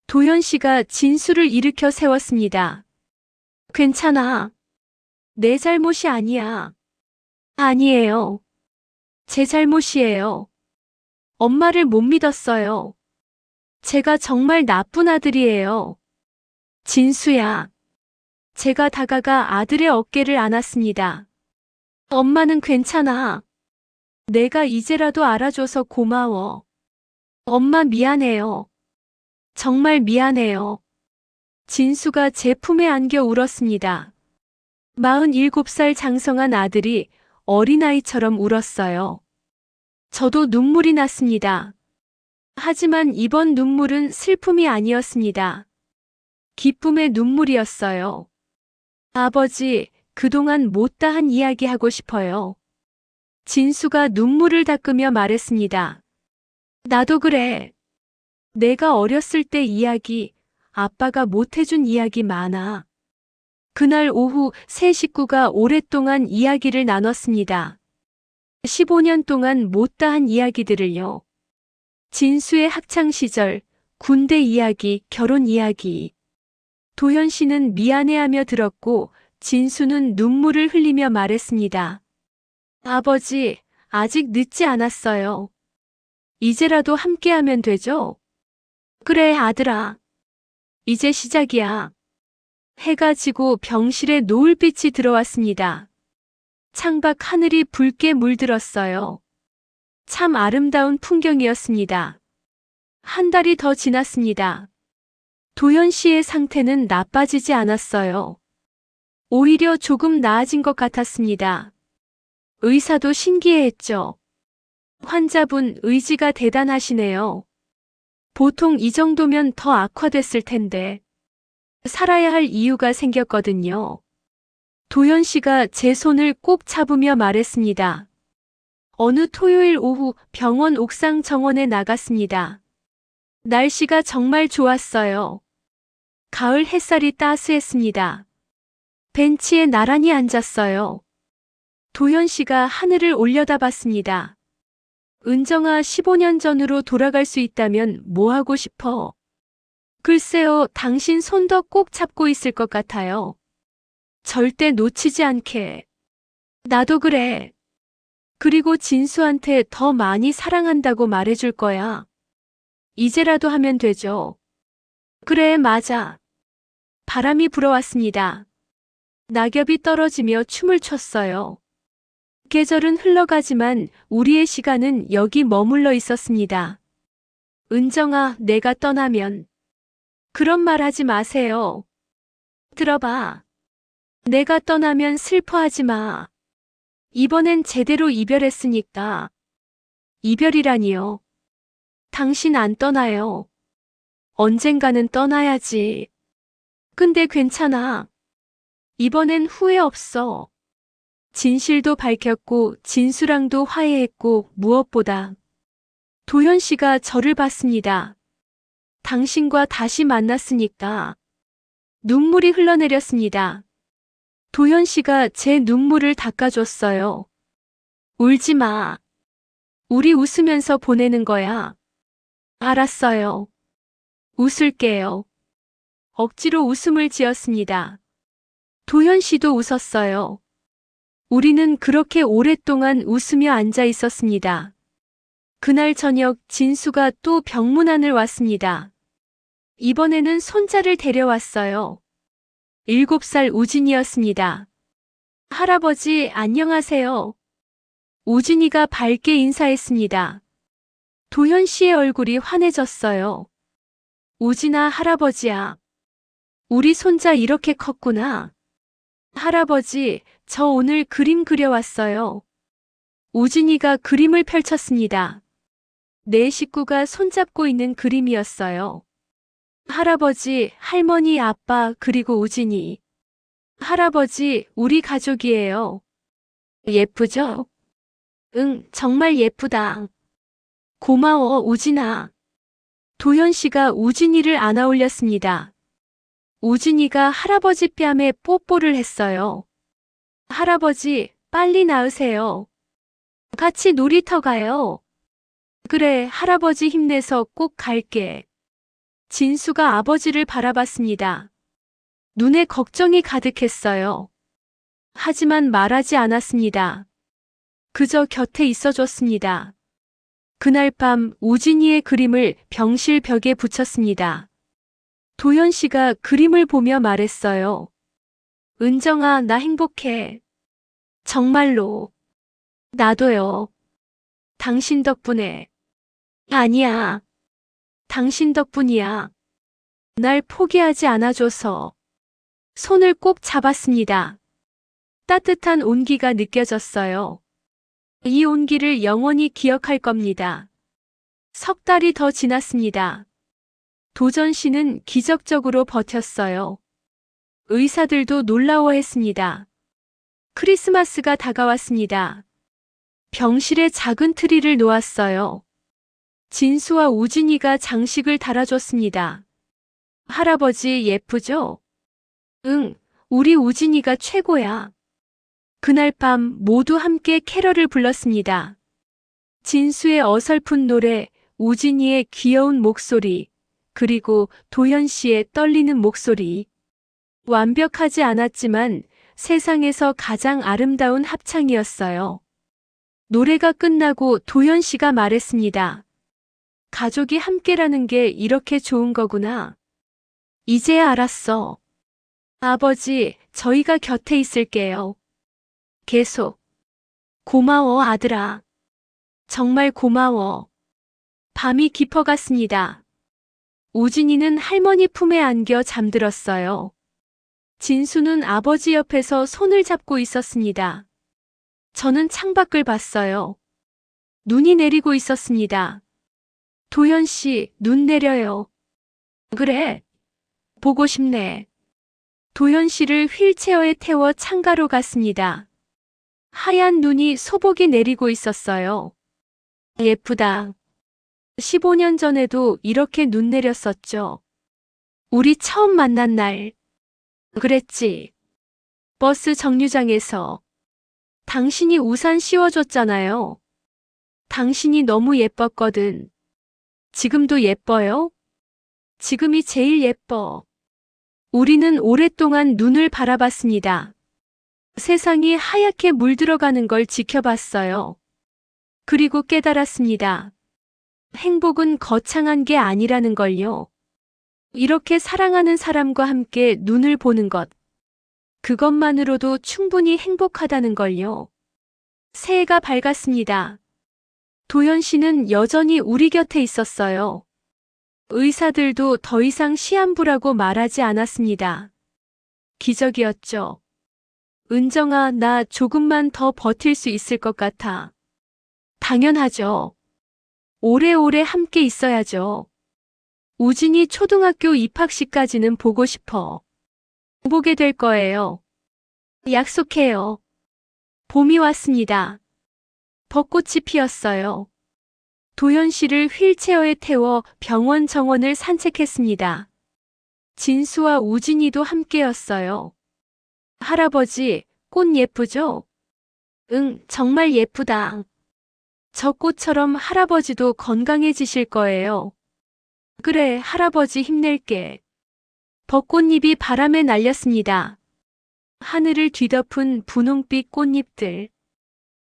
도현 씨가 진수를 일으켜 세웠습니다. 괜찮아. 내 잘못이 아니야. 아니에요. 제 잘못이에요. 엄마를 못 믿었어요. 제가 정말 나쁜 아들이에요. 진수야. 제가 다가가 아들의 어깨를 안았습니다. 엄마는 괜찮아. 내가 이제라도 알아줘서 고마워. 엄마 미안해요. 정말 미안해요. 진수가 제 품에 안겨 울었습니다. 47살 장성한 아들이 어린아이처럼 울었어요. 저도 눈물이 났습니다. 하지만 이번 눈물은 슬픔이 아니었습니다. 기쁨의 눈물이었어요. 아버지, 그동안 못다한 이야기 하고 싶어요. 진수가 눈물을 닦으며 말했습니다. 나도 그래. 내가 어렸을 때 이야기, 아빠가 못해준 이야기 많아. 그날 오후 세 식구가 오랫동안 이야기를 나눴습니다. 15년 동안 못다한 이야기들을요. 진수의 학창시절, 군대 이야기, 결혼 이야기. 도현 씨는 미안해하며 들었고 진수는 눈물을 흘리며 말했습니다. 아버지, 아직 늦지 않았어요. 이제라도 함께하면 되죠? 그래, 아들아. 이제 시작이야. 해가 지고 병실에 노을빛이 들어왔습니다. 창밖 하늘이 붉게 물들었어요. 참 아름다운 풍경이었습니다. 한 달이 더 지났습니다. 도현 씨의 상태는 나빠지지 않았어요. 오히려 조금 나아진 것 같았습니다. 의사도 신기해했죠. 환자분 의지가 대단하시네요. 보통 이 정도면 더 악화됐을 텐데. 살아야 할 이유가 생겼거든요. 도현 씨가 제 손을 꼭 잡으며 말했습니다. 어느 토요일 오후 병원 옥상 정원에 나갔습니다. 날씨가 정말 좋았어요. 가을 햇살이 따스했습니다. 벤치에 나란히 앉았어요. 도현 씨가 하늘을 올려다봤습니다. 은정아, 15년 전으로 돌아갈 수 있다면 뭐 하고 싶어? 글쎄요, 당신 손 더 꼭 잡고 있을 것 같아요. 절대 놓치지 않게. 나도 그래. 그리고 진수한테 더 많이 사랑한다고 말해줄 거야. 이제라도 하면 되죠. 그래, 맞아. 바람이 불어왔습니다. 낙엽이 떨어지며 춤을 췄어요. 계절은 흘러가지만 우리의 시간은 여기 머물러 있었습니다. 은정아, 내가 떠나면. 그런 말 하지 마세요. 들어봐. 내가 떠나면 슬퍼하지 마. 이번엔 제대로 이별했으니까. 이별이라니요. 당신 안 떠나요. 언젠가는 떠나야지. 근데 괜찮아. 이번엔 후회 없어. 진실도 밝혔고 진수랑도 화해했고 무엇보다 도현 씨가 저를 봤습니다. 당신과 다시 만났으니까. 눈물이 흘러내렸습니다. 도현 씨가 제 눈물을 닦아줬어요. 울지 마. 우리 웃으면서 보내는 거야. 알았어요. 웃을게요. 억지로 웃음을 지었습니다. 도현 씨도 웃었어요. 우리는 그렇게 오랫동안 웃으며 앉아 있었습니다. 그날 저녁 진수가 또 병문안을 왔습니다. 이번에는 손자를 데려왔어요. 7살 우진이었습니다. 할아버지 안녕하세요. 우진이가 밝게 인사했습니다. 도현 씨의 얼굴이 환해졌어요. 우진아 할아버지야. 우리 손자 이렇게 컸구나. 할아버지, 저 오늘 그림 그려왔어요. 우진이가 그림을 펼쳤습니다. 네 식구가 손잡고 있는 그림이었어요. 할아버지, 할머니, 아빠, 그리고 우진이. 할아버지, 우리 가족이에요. 예쁘죠? 응, 정말 예쁘다. 고마워, 우진아. 도현 씨가 우진이를 안아 올렸습니다. 우진이가 할아버지 뺨에 뽀뽀를 했어요. 할아버지, 빨리 나으세요. 같이 놀이터 가요. 그래, 할아버지 힘내서 꼭 갈게. 진수가 아버지를 바라봤습니다. 눈에 걱정이 가득했어요. 하지만 말하지 않았습니다. 그저 곁에 있어줬습니다. 그날 밤 우진이의 그림을 병실 벽에 붙였습니다. 도현 씨가 그림을 보며 말했어요. 은정아, 나 행복해. 정말로. 나도요. 당신 덕분에. 아니야. 당신 덕분이야. 날 포기하지 않아줘서. 손을 꼭 잡았습니다. 따뜻한 온기가 느껴졌어요. 이 온기를 영원히 기억할 겁니다. 석 달이 더 지났습니다. 도전 씨는 기적적으로 버텼어요. 의사들도 놀라워했습니다. 크리스마스가 다가왔습니다. 병실에 작은 트리를 놓았어요. 진수와 우진이가 장식을 달아줬습니다. 할아버지 예쁘죠? 응, 우리 우진이가 최고야. 그날 밤 모두 함께 캐럴을 불렀습니다. 진수의 어설픈 노래, 우진이의 귀여운 목소리, 그리고 도현 씨의 떨리는 목소리. 완벽하지 않았지만 세상에서 가장 아름다운 합창이었어요. 노래가 끝나고 도현 씨가 말했습니다. 가족이 함께라는 게 이렇게 좋은 거구나. 이제야 알았어. 아버지, 저희가 곁에 있을게요. 계속. 고마워, 아들아. 정말 고마워. 밤이 깊어갔습니다. 우진이는 할머니 품에 안겨 잠들었어요. 진수는 아버지 옆에서 손을 잡고 있었습니다. 저는 창밖을 봤어요. 눈이 내리고 있었습니다. 도현 씨, 눈 내려요. 그래. 보고 싶네. 도현 씨를 휠체어에 태워 창가로 갔습니다. 하얀 눈이 소복이 내리고 있었어요. 예쁘다. 15년 전에도 이렇게 눈 내렸었죠. 우리 처음 만난 날. 그랬지. 버스 정류장에서. 당신이 우산 씌워줬잖아요. 당신이 너무 예뻤거든. 지금도 예뻐요? 지금이 제일 예뻐. 우리는 오랫동안 눈을 바라봤습니다. 세상이 하얗게 물들어가는 걸 지켜봤어요. 그리고 깨달았습니다. 행복은 거창한 게 아니라는 걸요. 이렇게 사랑하는 사람과 함께 눈을 보는 것. 그것만으로도 충분히 행복하다는 걸요. 새해가 밝았습니다. 도현 씨는 여전히 우리 곁에 있었어요. 의사들도 더 이상 시한부라고 말하지 않았습니다. 기적이었죠. 은정아, 나 조금만 더 버틸 수 있을 것 같아. 당연하죠. 오래오래 함께 있어야죠. 우진이 초등학교 입학식까지는 보고 싶어. 보게 될 거예요. 약속해요. 봄이 왔습니다. 벚꽃이 피었어요. 도현 씨를 휠체어에 태워 병원 정원을 산책했습니다. 진수와 우진이도 함께였어요. 할아버지, 꽃 예쁘죠? 응, 정말 예쁘다. 저 꽃처럼 할아버지도 건강해지실 거예요. 그래, 할아버지 힘낼게. 벚꽃잎이 바람에 날렸습니다. 하늘을 뒤덮은 분홍빛 꽃잎들.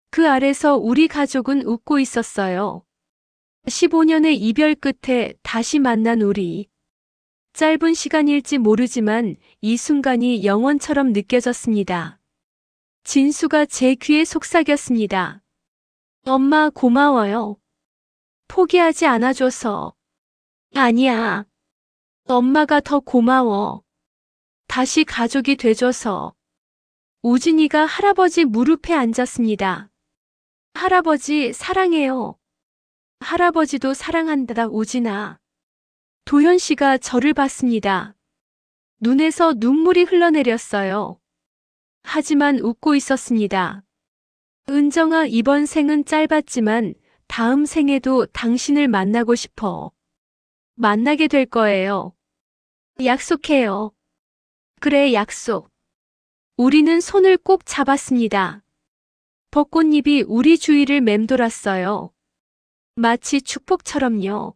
그 아래서 우리 가족은 웃고 있었어요. 15년의 이별 끝에 다시 만난 우리. 짧은 시간일지 모르지만 이 순간이 영원처럼 느껴졌습니다. 진수가 제 귀에 속삭였습니다. 엄마 고마워요. 포기하지 않아줘서. 아니야. 엄마가 더 고마워. 다시 가족이 돼줘서. 우진이가 할아버지 무릎에 앉았습니다. 할아버지 사랑해요. 할아버지도 사랑한다, 우진아. 도현 씨가 저를 봤습니다. 눈에서 눈물이 흘러내렸어요. 하지만 웃고 있었습니다. 은정아, 이번 생은 짧았지만 다음 생에도 당신을 만나고 싶어. 만나게 될 거예요. 약속해요. 그래, 약속. 우리는 손을 꼭 잡았습니다. 벚꽃잎이 우리 주위를 맴돌았어요. 마치 축복처럼요.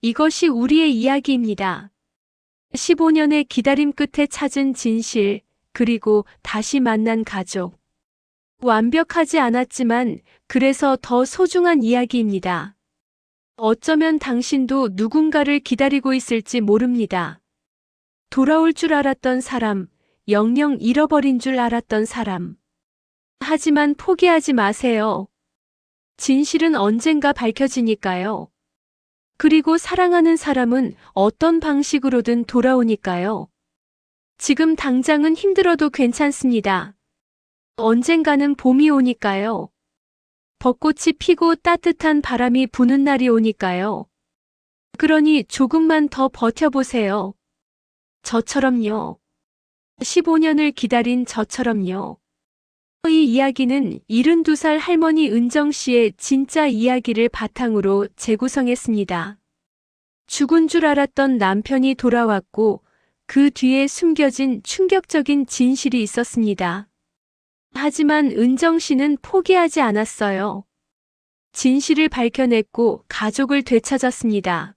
이것이 우리의 이야기입니다. 15년의 기다림 끝에 찾은 진실, 그리고 다시 만난 가족. 완벽하지 않았지만 그래서 더 소중한 이야기입니다. 어쩌면 당신도 누군가를 기다리고 있을지 모릅니다. 돌아올 줄 알았던 사람, 영영 잃어버린 줄 알았던 사람. 하지만 포기하지 마세요. 진실은 언젠가 밝혀지니까요. 그리고 사랑하는 사람은 어떤 방식으로든 돌아오니까요. 지금 당장은 힘들어도 괜찮습니다. 언젠가는 봄이 오니까요. 벚꽃이 피고 따뜻한 바람이 부는 날이 오니까요. 그러니 조금만 더 버텨보세요. 저처럼요. 15년을 기다린 저처럼요. 이 이야기는 72살 할머니 은정 씨의 진짜 이야기를 바탕으로 재구성했습니다. 죽은 줄 알았던 남편이 돌아왔고 그 뒤에 숨겨진 충격적인 진실이 있었습니다. 하지만 은정 씨는 포기하지 않았어요. 진실을 밝혀냈고 가족을 되찾았습니다.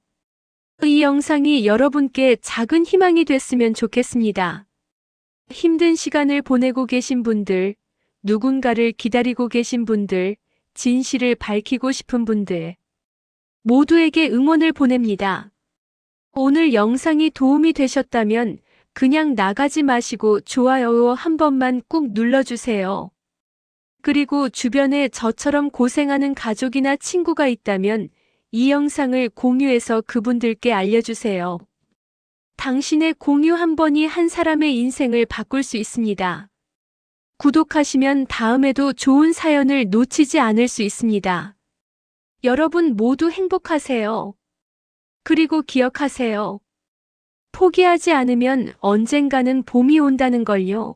이 영상이 여러분께 작은 희망이 됐으면 좋겠습니다. 힘든 시간을 보내고 계신 분들, 누군가를 기다리고 계신 분들, 진실을 밝히고 싶은 분들, 모두에게 응원을 보냅니다. 오늘 영상이 도움이 되셨다면 그냥 나가지 마시고 좋아요 한 번만 꾹 눌러주세요. 그리고 주변에 저처럼 고생하는 가족이나 친구가 있다면 이 영상을 공유해서 그분들께 알려주세요. 당신의 공유 한 번이 한 사람의 인생을 바꿀 수 있습니다. 구독하시면 다음에도 좋은 사연을 놓치지 않을 수 있습니다. 여러분 모두 행복하세요. 그리고 기억하세요. 포기하지 않으면 언젠가는 봄이 온다는 걸요.